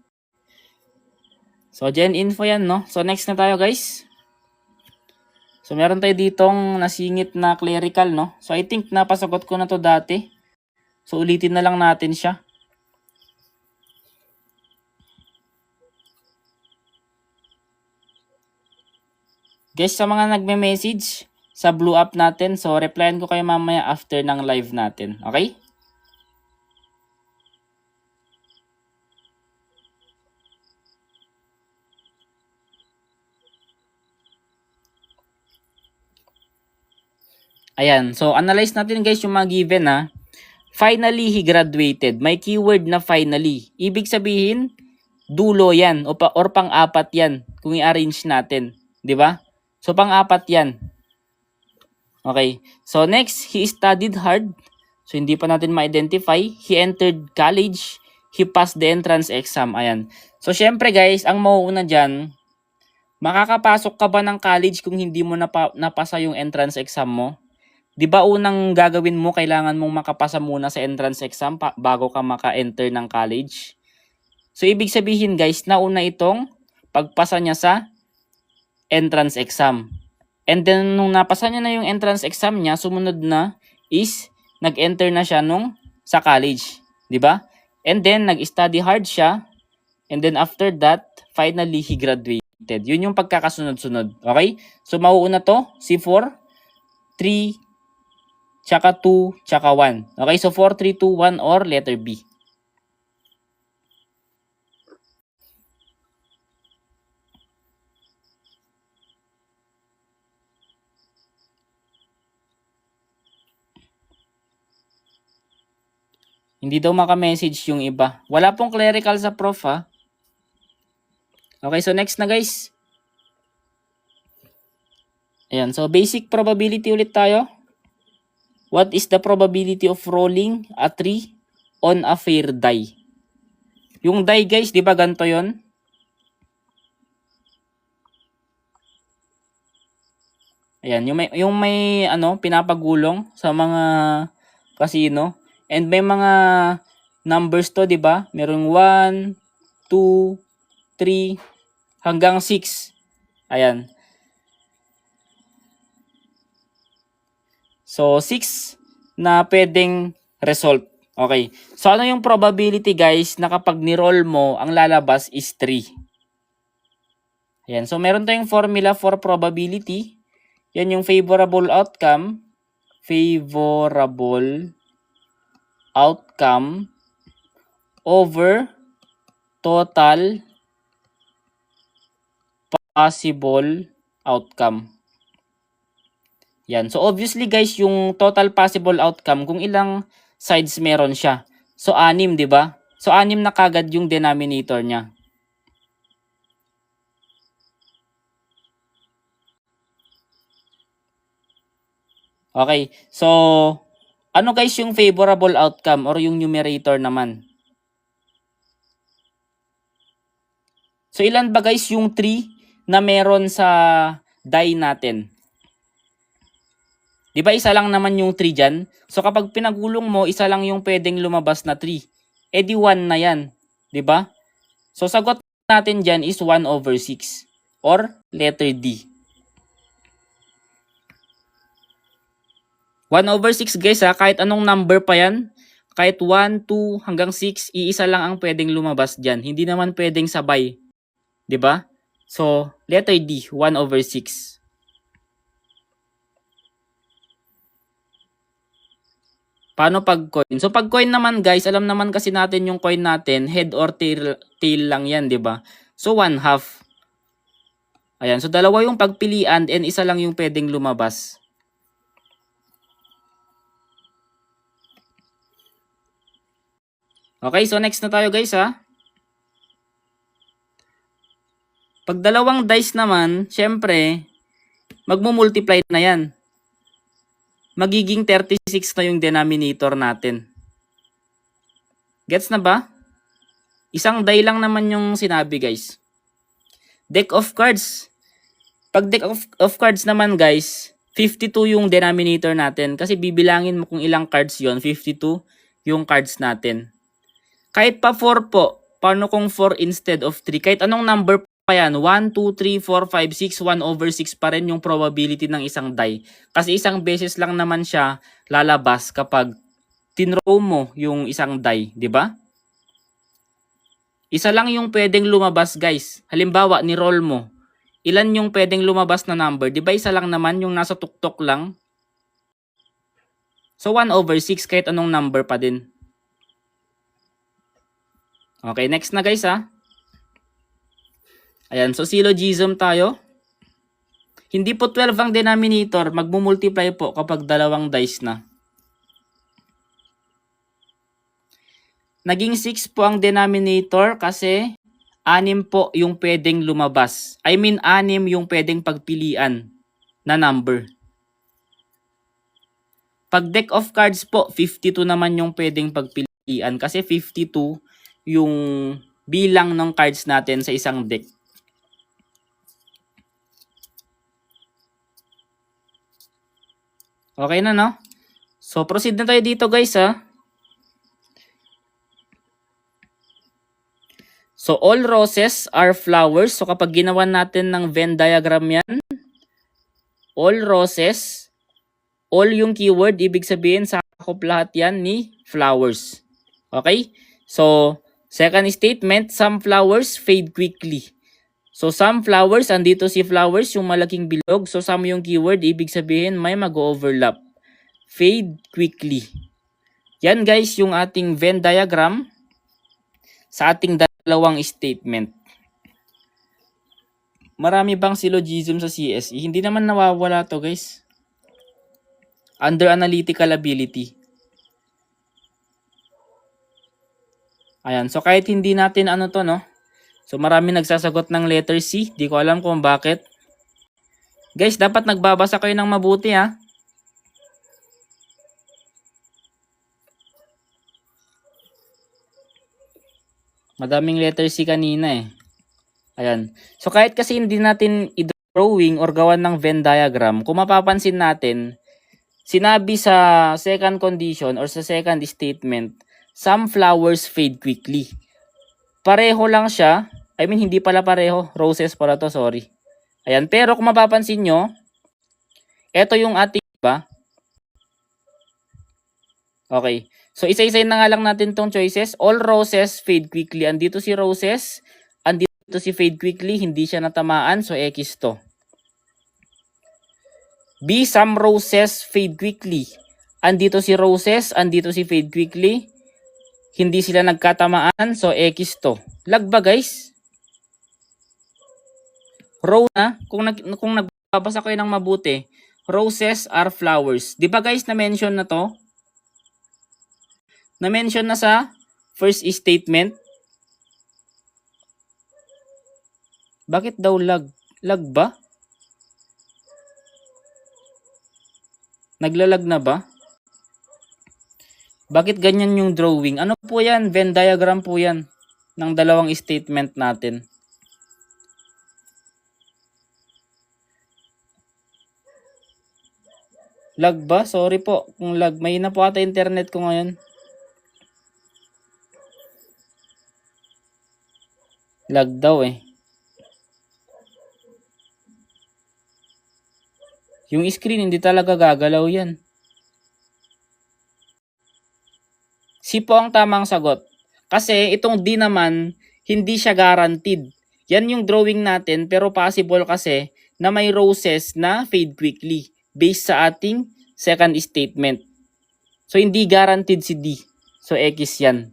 So, gen info yan, no? So, next na tayo, guys. So, meron tayo ditong nasingit na clerical, no? So, I think napasagot ko na to dati. So, ulitin na lang natin siya. Guys, sa mga nagme-message sa blue up natin, so replyan ko kayo mamaya after ng live natin. Okay? Ayan. So, analyze natin guys yung mga given ha. Finally, he graduated. May keyword na finally. Ibig sabihin, dulo yan or pang-apat yan kung i-arrange natin. Di ba? So, pang-apat yan. Okay. So, next, he studied hard. So, hindi pa natin ma-identify. He entered college. He passed the entrance exam. Ayan. So, syempre guys, ang mauuna dyan, makakapasok ka ba ng college kung hindi mo napasa yung entrance exam mo? Di ba unang gagawin mo, kailangan mong makapasa muna sa entrance exam bago ka maka-enter ng college? So, ibig sabihin guys, nauna itong pagpasa niya sa entrance exam. And then, nung napasa niya na yung entrance exam niya, sumunod na is nag-enter na siya sa college. Di ba? And then, nag-study hard siya. And then, after that, finally, he graduated. Yun yung pagkakasunod-sunod. Okay? So, mauuna to, C4, 3, tsaka 2, tsaka 1. Okay? So, 4, 3, 2, 1, or letter B. Hindi daw maka-message yung iba. Wala pong clerical sa prof ha. Okay, so next na guys. Ayan, so basic probability ulit tayo. What is the probability of rolling a 3 on a fair die? Yung die guys, di ba ganito yun? Ayan, yung may pinapagulong sa mga casino. And may mga numbers to, di ba? Merong 1, 2, 3, hanggang 6. Ayan. So, 6 na pwedeng result. Okay. So, ano yung probability guys na kapag ni-roll mo, ang lalabas is 3? Ayan. So, meron tayong formula for probability. Yan yung favorable outcome. Favorable outcome over total possible outcome. Yan. So, obviously guys, yung total possible outcome, kung ilang sides meron siya. So, 6, di ba? So, 6 na kagad yung denominator niya. Okay. So, ano guys yung favorable outcome or yung numerator naman? So, ilan ba guys yung 3 na meron sa die natin? Di ba isa lang naman yung 3 dyan? So, kapag pinagulong mo, isa lang yung pwedeng lumabas na 3. E di 1 na yan. Di ba? So, sagot natin dyan is 1 over 6 or letter D. 1 over 6 guys ha, kahit anong number pa yan, kahit 1, 2 hanggang 6, iisa lang ang pwedeng lumabas dyan. Hindi naman pwedeng sabay. 'Di ba? So, letter D, 1/6. Paano pag coin? So, pag coin naman guys, alam naman kasi natin yung coin natin, head or tail lang yan, 'di ba? So, 1/2. Ayan, so dalawa yung pagpilian and isa lang yung pwedeng lumabas. Okay, so next na tayo guys ha. Pag dalawang dice naman, syempre, magmumultiply na yan. Magiging 36 na yung denominator natin. Gets na ba? Isang die lang naman yung sinabi guys. Deck of cards. Pag deck of cards naman guys, 52 yung denominator natin. Kasi bibilangin mo kung ilang cards yon, 52 yung cards natin. Kahit pa 4 po, paano kung 4 instead of 3? Kahit anong number pa yan, 1, 2, 3, 4, 5, 6, 1/6 pa rin yung probability ng isang die. Kasi isang beses lang naman siya lalabas kapag tinrow mo yung isang die, di ba? Isa lang yung pwedeng lumabas guys. Halimbawa, ni-roll mo. Ilan yung pwedeng lumabas na number? Di ba isa lang naman yung nasa tuktok lang? So 1/6 kahit anong number pa din. Okay, next na guys ha. Ayan, so syllogism tayo. Hindi po 12 ang denominator, magmumultiply po kapag dalawang dice na. Naging 6 po ang denominator kasi 6 po yung pwedeng lumabas. I mean 6 yung pwedeng pagpilian na number. Pag deck of cards po, 52 naman yung pwedeng pagpilian kasi 52 yung bilang ng cards natin sa isang deck. Okay na no? So proceed na tayo dito guys ha. So all roses are flowers. So kapag ginawa natin ng Venn diagram yan, all roses, all yung keyword, ibig sabihin sakop lahat yan ni flowers. Okay? So second statement, some flowers fade quickly. So some flowers, andito si flowers, yung malaking bilog. So some yung keyword, ibig sabihin may mag-overlap. Fade quickly. Yan guys yung ating Venn diagram sa ating dalawang statement. Marami bang syllogism sa CSE? Hindi naman nawawala to guys. Under analytical ability. Ayan, so kahit hindi natin ano to no. So marami nagsasagot ng letter C. Di ko alam kung bakit. Guys, dapat nagbabasa kayo ng mabuti ha. Madaming letter C kanina eh. Ayan. So kahit kasi hindi natin i-drawing or gawan ng Venn diagram, kung mapapansin natin, sinabi sa second condition or sa second statement, some flowers fade quickly. Pareho lang siya. I mean, hindi pala pareho. Roses pala to, sorry. Ayan. Pero kung mapapansin nyo, ito yung ating, ba? Okay. So, isa-isayin na nga lang natin tong choices. All roses fade quickly. Andito si roses. Andito si fade quickly. Hindi siya natamaan. So, X to. B, some roses fade quickly. Andito si roses. Andito si fade quickly. Hindi sila nagkatamaan. So, X to. Lag ba guys? Row na. Kung nagbabasa kayo ng mabuti. Roses are flowers. Di ba guys na-mention na to? Na-mention na sa first statement. Bakit daw lag? Lag ba? Naglalag na ba? Bakit ganyan yung drawing? Ano po yan? Venn diagram po yan ng dalawang statement natin. Lag ba? Sorry po kung lag. May na po ata internet ko ngayon. Lag daw eh. Yung screen hindi talaga gagalaw yan. C po ang tamang sagot. Kasi itong D naman, hindi siya guaranteed. Yan yung drawing natin, pero possible kasi na may roses na fade quickly based sa ating second statement. So, hindi guaranteed si D. So, X yan.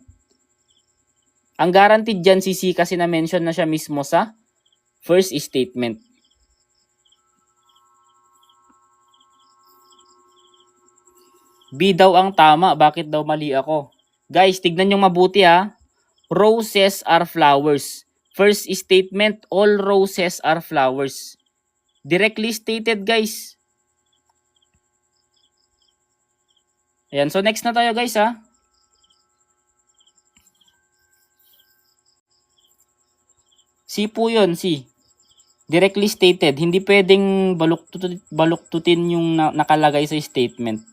Ang guaranteed dyan si C kasi na-mention na siya mismo sa first statement. B daw ang tama. Bakit daw mali ako? Guys, tignan nyo mabuti ha. Roses are flowers. First statement, all roses are flowers. Directly stated, guys. Ayan, so next na tayo guys ha. C po yun, C. Directly stated. Hindi pwedeng baluktutin yung nakalagay sa statement.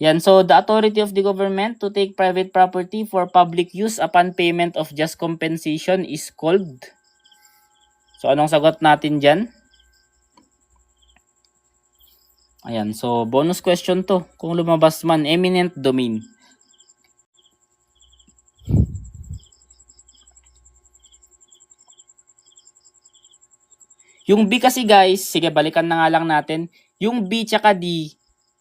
Yan, so the authority of the government to take private property for public use upon payment of just compensation is called. So anong sagot natin dyan? Ayan, so bonus question to. Kung lumabas man, eminent domain. Yung B kasi guys, sige balikan na nga lang natin. Yung B tsaka D,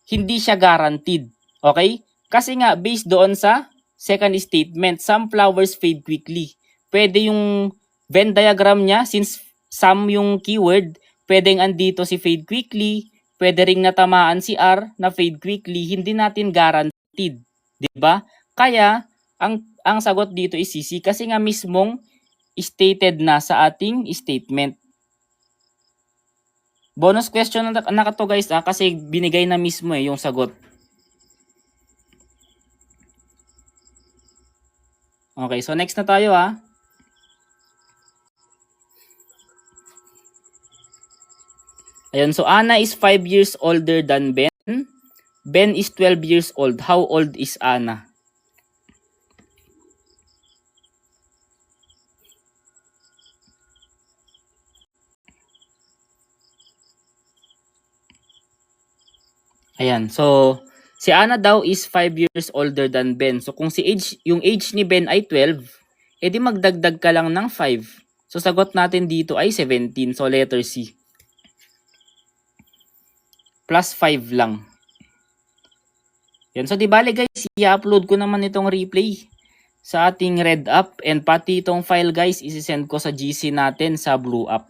hindi siya guaranteed. Okay? Kasi nga, based doon sa second statement, some flowers fade quickly. Pwede yung Venn diagram niya, since some yung keyword, pwedeng andito si fade quickly, pwede ring natamaan si R na fade quickly, hindi natin guaranteed. Diba? Kaya, ang sagot dito is CC kasi nga mismong stated na sa ating statement. Bonus question na to guys kasi binigay na mismo yung sagot. Okay, so next na tayo Ayun, so Anna is 5 years older than Ben. Ben is 12 years old. How old is Anna? Ayan, so si Anna daw is 5 years older than Ben. So kung yung age ni Ben ay 12, edi magdagdag ka lang ng 5. So sagot natin dito ay 17. So letter C. Plus 5 lang. Yan. So di bale guys, i-upload ko naman itong replay sa ating Red App. And pati itong file guys, isi-send ko sa GC natin sa Blue App.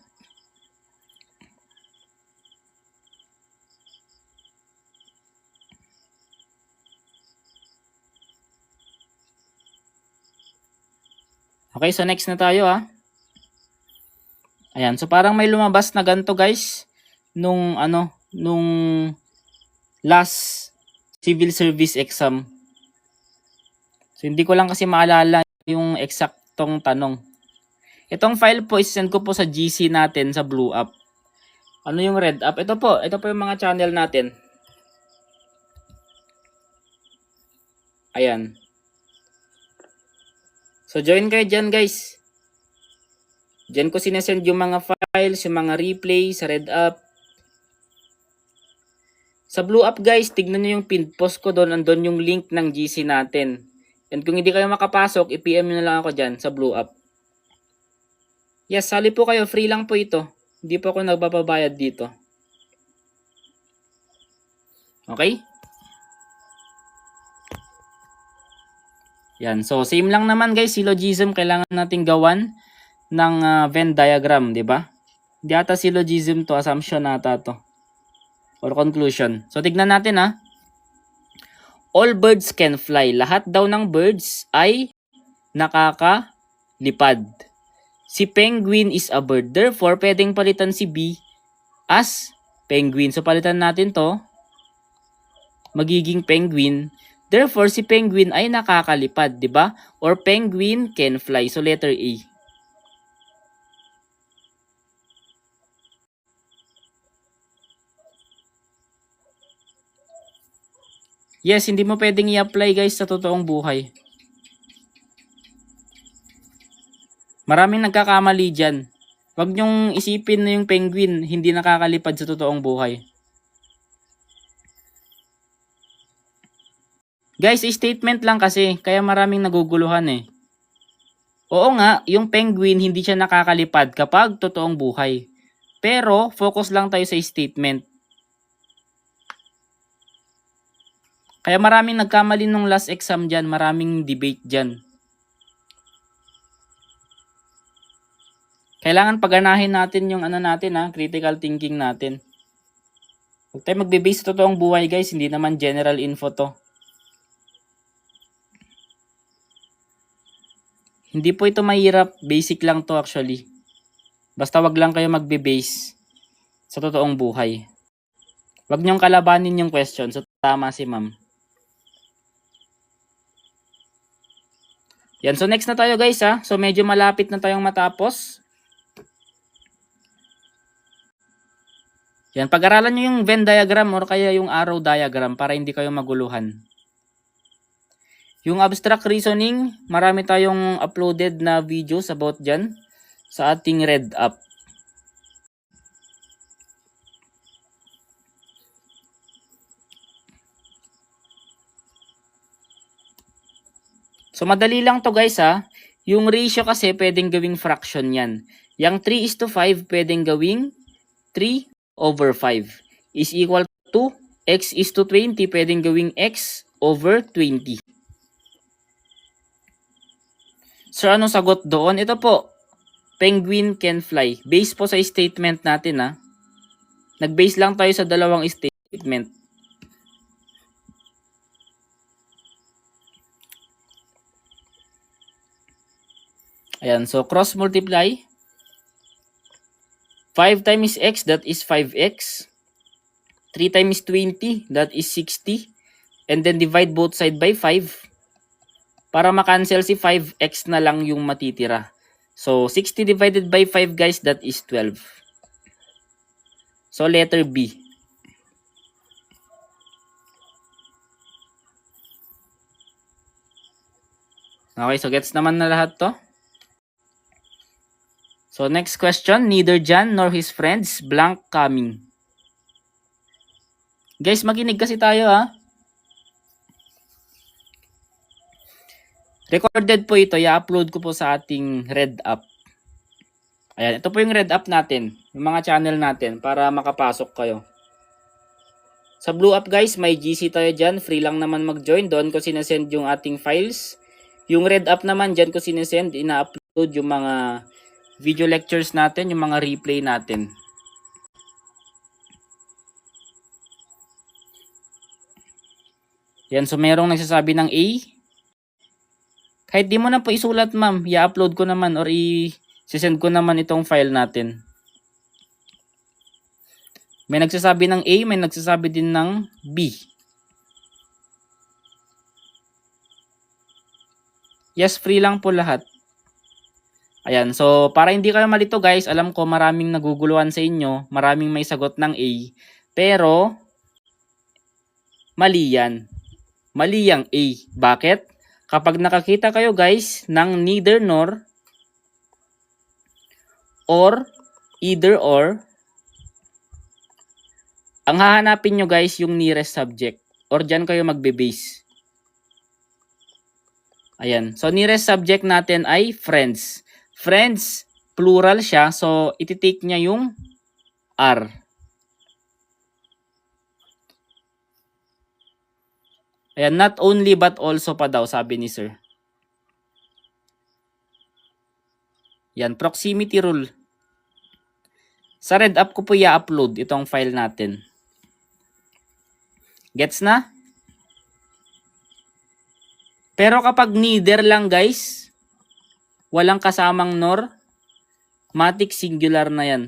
Okay, so next na tayo Ayan, so parang may lumabas na ganito guys nung last civil service exam. So hindi ko lang kasi maalala yung eksaktong tanong. Itong file po isend ko po sa GC natin sa Blue App. Ano yung Red App? Ito po yung mga channel natin. Ayan. So join kayo dyan guys. Dyan ko sinesend yung mga files, yung mga replay sa Red App. Sa Blue App guys, tignan nyo yung pinned post ko doon. Andun yung link ng GC natin. And kung hindi kayo makapasok, i-PM nyo na lang ako dyan sa Blue App. Yes, sali po kayo. Free lang po ito. Hindi po ako nagpapabayad dito. Okay? Yan. So, same lang naman guys. Syllogism, kailangan nating gawan ng Venn diagram, di ba? Hindi ata syllogism to. Assumption ata to. Or conclusion. So, tignan natin All birds can fly. Lahat daw ng birds ay nakakalipad. Si penguin is a bird. Therefore, pwedeng palitan si B as penguin. So, palitan natin to. Magiging penguin. Therefore, si penguin ay nakakalipad, di ba? Or penguin can fly. So, letter A. Yes, hindi mo pwedeng i-apply guys sa totoong buhay. Maraming nagkakamali dyan. Huwag nyong isipin na yung penguin hindi nakakalipad sa totoong buhay. Guys, statement lang kasi, kaya maraming naguguluhan eh. Oo nga, yung penguin hindi siya nakakalipad kapag totoong buhay. Pero, focus lang tayo sa statement. Kaya maraming nagkamali nung last exam dyan, maraming debate dyan. Kailangan paganahin natin yung critical thinking natin. Huwag tayo magbe-base sa totoong buhay guys, hindi naman general info to. Hindi po ito mahirap, basic lang to actually. Basta wag lang kayo magbe-base sa totoong buhay. Wag niyong kalabanin yung question. So tama si ma'am. Yan, so next na tayo guys ha. So medyo malapit na tayong matapos. Yan, pag-aralan nyo yung Venn diagram or kaya yung arrow diagram para hindi kayo maguluhan. Yung abstract reasoning, marami tayong uploaded na videos about dyan sa ating Red App. So madali lang to guys ha. Yung ratio kasi pwedeng gawing fraction yan. Yung 3:5 pwedeng gawing 3/5 is equal to x:20 pwedeng gawing x/20. So ano sagot doon? Ito po, penguin can fly. Base po sa statement natin ha. Nag-base lang tayo sa dalawang statement. Ayan, so cross multiply. 5 times x, that is 5x. 3 times 20, that is 60. And then divide both side by 5. Para makancel si 5x na lang yung matitira. So 60 divided by 5 guys, that is 12. So letter B. Okay, so gets naman na lahat to. So next question, neither John nor his friends blank coming. Guys, makinig kasi tayo ha. Recorded po ito, i-upload ko po sa ating Red App. Ayan, ito po yung Red App natin, yung mga channel natin para makapasok kayo. Sa Blue App guys, may GC tayo dyan, free lang naman mag-join. Doon ko sinasend yung ating files. Yung Red App naman, dyan ko sinasend, ina-upload yung mga video lectures natin, yung mga replay natin. Yan, so merong nagsasabi ng A. Kahit di mo na po isulat ma'am, i-upload ko naman or i-send ko naman itong file natin. May nagsasabi ng A, may nagsasabi din ng B. Yes, free lang po lahat. Ayan, so para hindi kayo malito guys, alam ko maraming naguguluhan sa inyo, maraming may sagot ng A, pero mali yan. Mali yang A. Bakit? Kapag nakakita kayo guys ng neither nor or either or, ang hahanapin nyo guys yung nearest subject or dyan kayo magbe-base. Ayan, so nearest subject natin ay friends. Friends, plural siya, so iti-take niya yung R. Ayan, not only but also pa daw, sabi ni sir. Yan, proximity rule. Sa Red App ko po i-upload itong file natin. Gets na? Pero kapag neither lang guys, walang kasamang nor, matic singular na yan.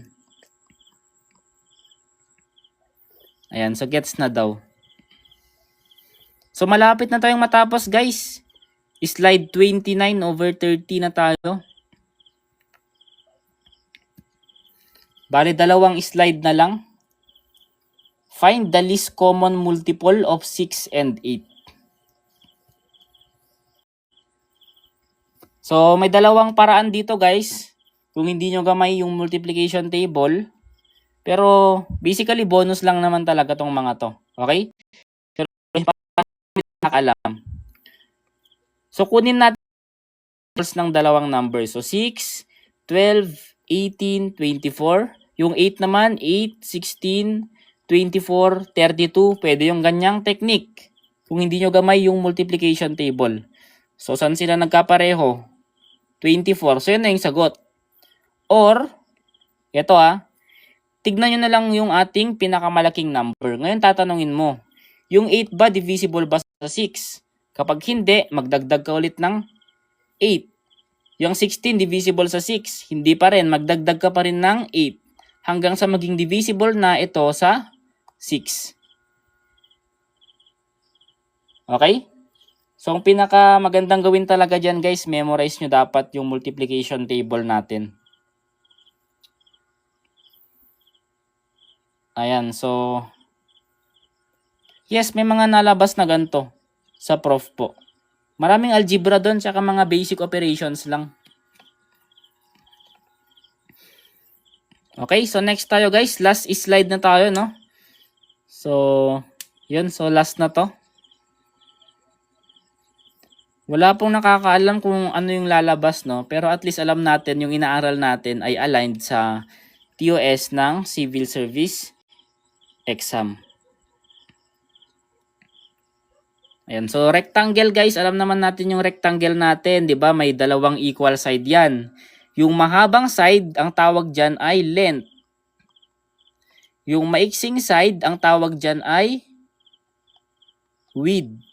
Ayan, so gets na daw. So malapit na tayong matapos guys. Slide 29/30 na tayo. Bali, dalawang slide na lang. Find the least common multiple of 6 and 8. So, may dalawang paraan dito guys. Kung hindi nyo gamay yung multiplication table. Pero, basically, bonus lang naman talaga tong mga to. Okay? Pero, hindi pa alam. So kunin natin ng dalawang numbers. So 6, 12, 18, 24. Yung 8 naman, 8, 16, 24, 32. Pwede yung ganyang technique. Kung hindi nyo gamay yung multiplication table. So saan sila nagkapareho? 24. So yun na yung sagot. Or, ito tignan nyo na lang yung ating pinakamalaking number. Ngayon tatanungin mo, yung 8 ba divisible ba sa 6? Kapag hindi, magdagdag ka ulit ng 8. Yung 16 divisible sa 6, hindi pa rin, magdagdag ka pa rin ng 8 hanggang sa maging divisible na ito sa 6. Okay? So ang pinaka magandang gawin talaga dyan guys, memorize nyo dapat yung multiplication table natin. Ayan, so yes, may mga nalabas na ganito sa prof po. Maraming algebra doon, tsaka mga basic operations lang. Okay, so next tayo guys. Last slide na tayo, no? So, yun. So, last na to. Wala pong nakakaalam kung ano yung lalabas, no? Pero at least alam natin, yung inaaral natin ay aligned sa TOS ng Civil Service Exam. Ayan, so rectangle guys, alam naman natin yung rectangle natin, 'di ba? May dalawang equal side 'yan. Yung mahabang side, ang tawag diyan ay length. Yung maiksing side, ang tawag diyan ay width.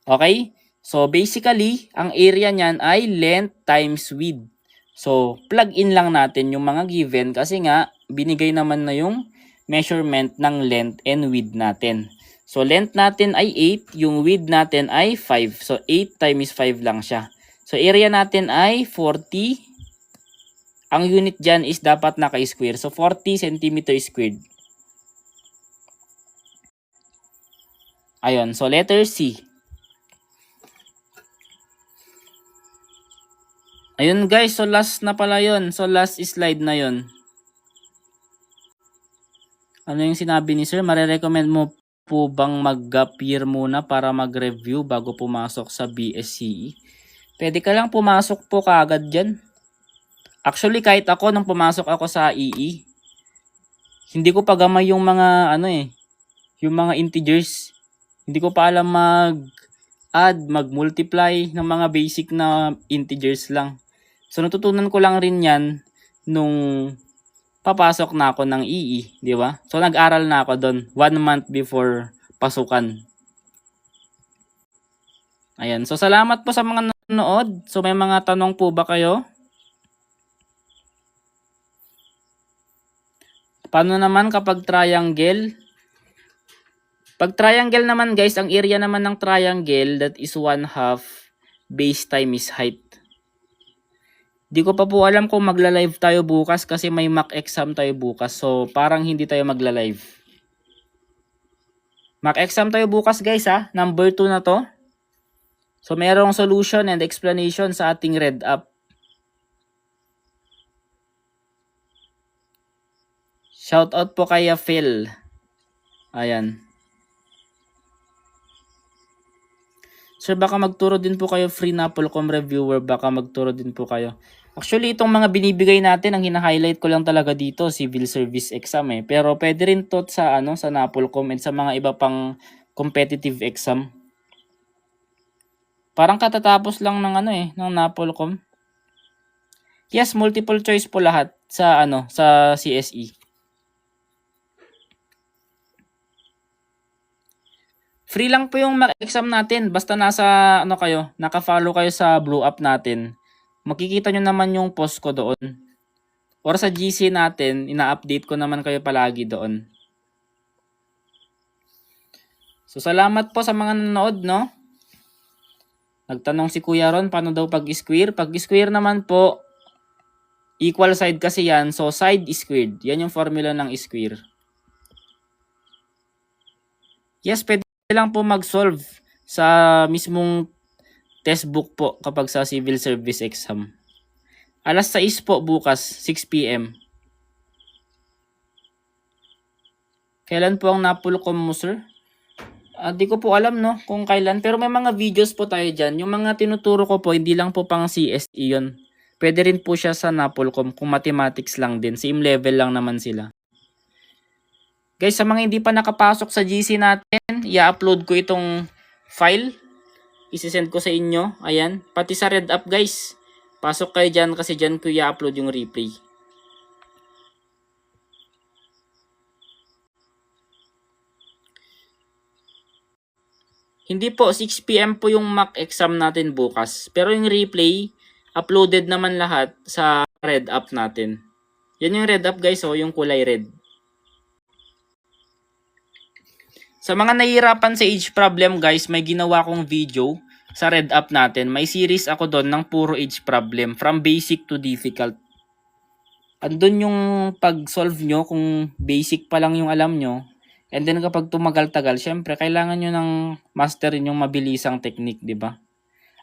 Okay? So basically, ang area niyan ay length times width. So plug in lang natin yung mga given kasi nga binigay naman na yung measurement ng length and width natin. So, length natin ay 8, yung width natin ay 5. So, 8 times 5 lang siya. So, area natin ay 40. Ang unit dyan is dapat naka-square. So, 40 cm squared. Ayun. So, letter C. Ayun guys. So, last na pala yun. So, last slide na yun. Ano yung sinabi ni sir? Marirecommend mo po bang mag-gap year muna para mag-review bago pumasok sa BSCE? Pwede ka lang pumasok po kaagad dyan. Actually, kahit ako nung pumasok ako sa EE, hindi ko pa gamay yung mga yung mga integers. Hindi ko pa alam mag-add, mag-multiply ng mga basic na integers lang. So natutunan ko lang rin 'yan nung papasok na ako ng EE, di ba? So nag-aral na ako doon 1 month before pasukan. Ayan. So salamat po sa mga nanonood. So may mga tanong po ba kayo? Paano naman kapag triangle? Pag triangle naman guys, ang area naman ng triangle, that is 1/2 base times height. Di ko pa po alam kung magla-live tayo bukas kasi may mock exam tayo bukas. So parang hindi tayo magla-live. Mock exam tayo bukas guys Number 2 na to. So merong solution and explanation sa ating read up. Shout out po kay Phil. Ayan. Sir, baka magturo din po kayo free na Napolcom reviewer. Baka magturo din po kayo. Actually, itong mga binibigay natin, ang hina-highlight ko lang talaga dito, civil service exam Pero pwede rin to sa sa Napolcom and sa mga iba pang competitive exam. Parang katatapos lang ng ng Napolcom. Yes, multiple choice po lahat sa sa CSE. Free lang po yung exam natin. Basta nasa naka-follow kayo sa blue app natin. Makikita nyo naman yung post ko doon. Or sa GC natin, ina-update ko naman kayo palagi doon. So salamat po sa mga nanonood, no? Nagtanong si Kuya Ron, paano daw pag-square? Pag-square naman po, equal side kasi yan. So side squared. Yan yung formula ng square. Yes, pwede lang po mag-solve sa mismong textbook po kapag sa civil service exam. Alas 6 po bukas, 6 PM. Kailan po ang Napolcom mo, sir? Di ko po alam no kung kailan, pero may mga videos po tayo diyan. Yung mga tinuturo ko po hindi lang po pang CSE 'yon. Pwede rin po siya sa Napolcom kung mathematics lang din. Same level lang naman sila. Guys, sa mga hindi pa nakapasok sa GC natin, i-upload ko itong file. Isisend ko sa inyo. Ayan. Pati sa RedUp guys. Pasok kayo dyan kasi dyan ko i-upload yung replay. Hindi po, 6 PM po yung mock exam natin bukas. Pero yung replay, uploaded naman lahat sa RedUp natin. Yan yung RedUp guys, oh, yung kulay red. Sa mga nahihirapan sa age problem guys, may ginawa kong video sa RedUp natin. May series ako doon ng puro age problem, from basic to difficult. Andun yung pag-solve nyo, kung basic pa lang yung alam nyo. And then kapag tumagal-tagal, syempre kailangan nyo ng masterin yung mabilisang technique, di ba?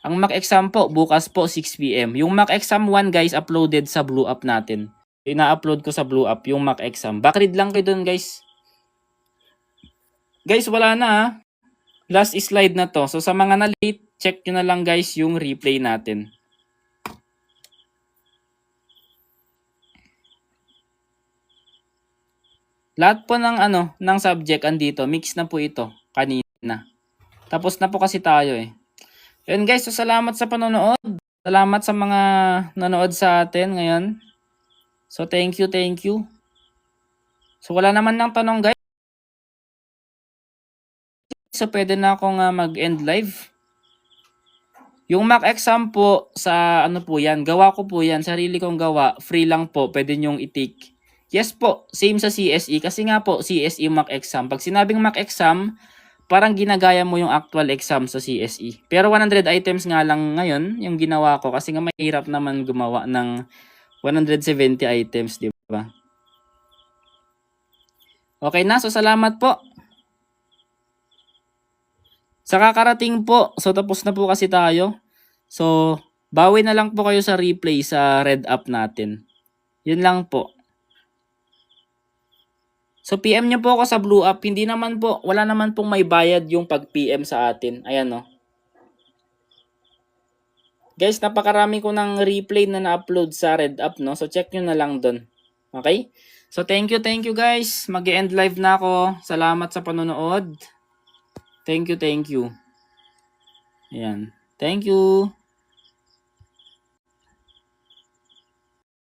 Ang mock exam po, bukas po 6 PM. Yung mock exam 1 guys, uploaded sa Blue Up natin. Ina-upload ko sa Blue Up yung mock exam. Backread lang kayo dun guys. Guys, wala na ha. Last slide na to. So sa mga na-late, check nyo na lang guys yung replay natin. Lahat po ng ng subject andito, mix na po ito kanina. Tapos na po kasi tayo eh. Yun guys, so salamat sa panonood. Salamat sa mga nanood sa atin ngayon. So thank you, thank you. So wala naman ng tanong guys. So pwede na akong mag-end live. Yung mock exam po sa po yan, gawa ko po yan, sarili kong gawa, free lang po, pwede nyong i-take. Yes po, same sa CSE kasi nga po CSE mock exam. Pag sinabing mock exam, parang ginagaya mo yung actual exam sa CSE. Pero 100 items nga lang ngayon yung ginawa ko kasi nga mahirap naman gumawa ng 170 items, di ba? Okay na, so salamat po. Sa kakarating po, so tapos na po kasi tayo. So, bawi na lang po kayo sa replay sa RedUp natin. Yun lang po. So, PM nyo po ako sa Blue Up. Hindi naman po, wala naman pong may bayad yung pag-PM sa atin. Ayan no. Guys, napakarami ko ng replay na na-upload sa RedUp, no? So, check nyo na lang dun. Okay? So, thank you guys. Mag-end live na ako. Salamat sa panonood. Thank you. Ayan. Thank you.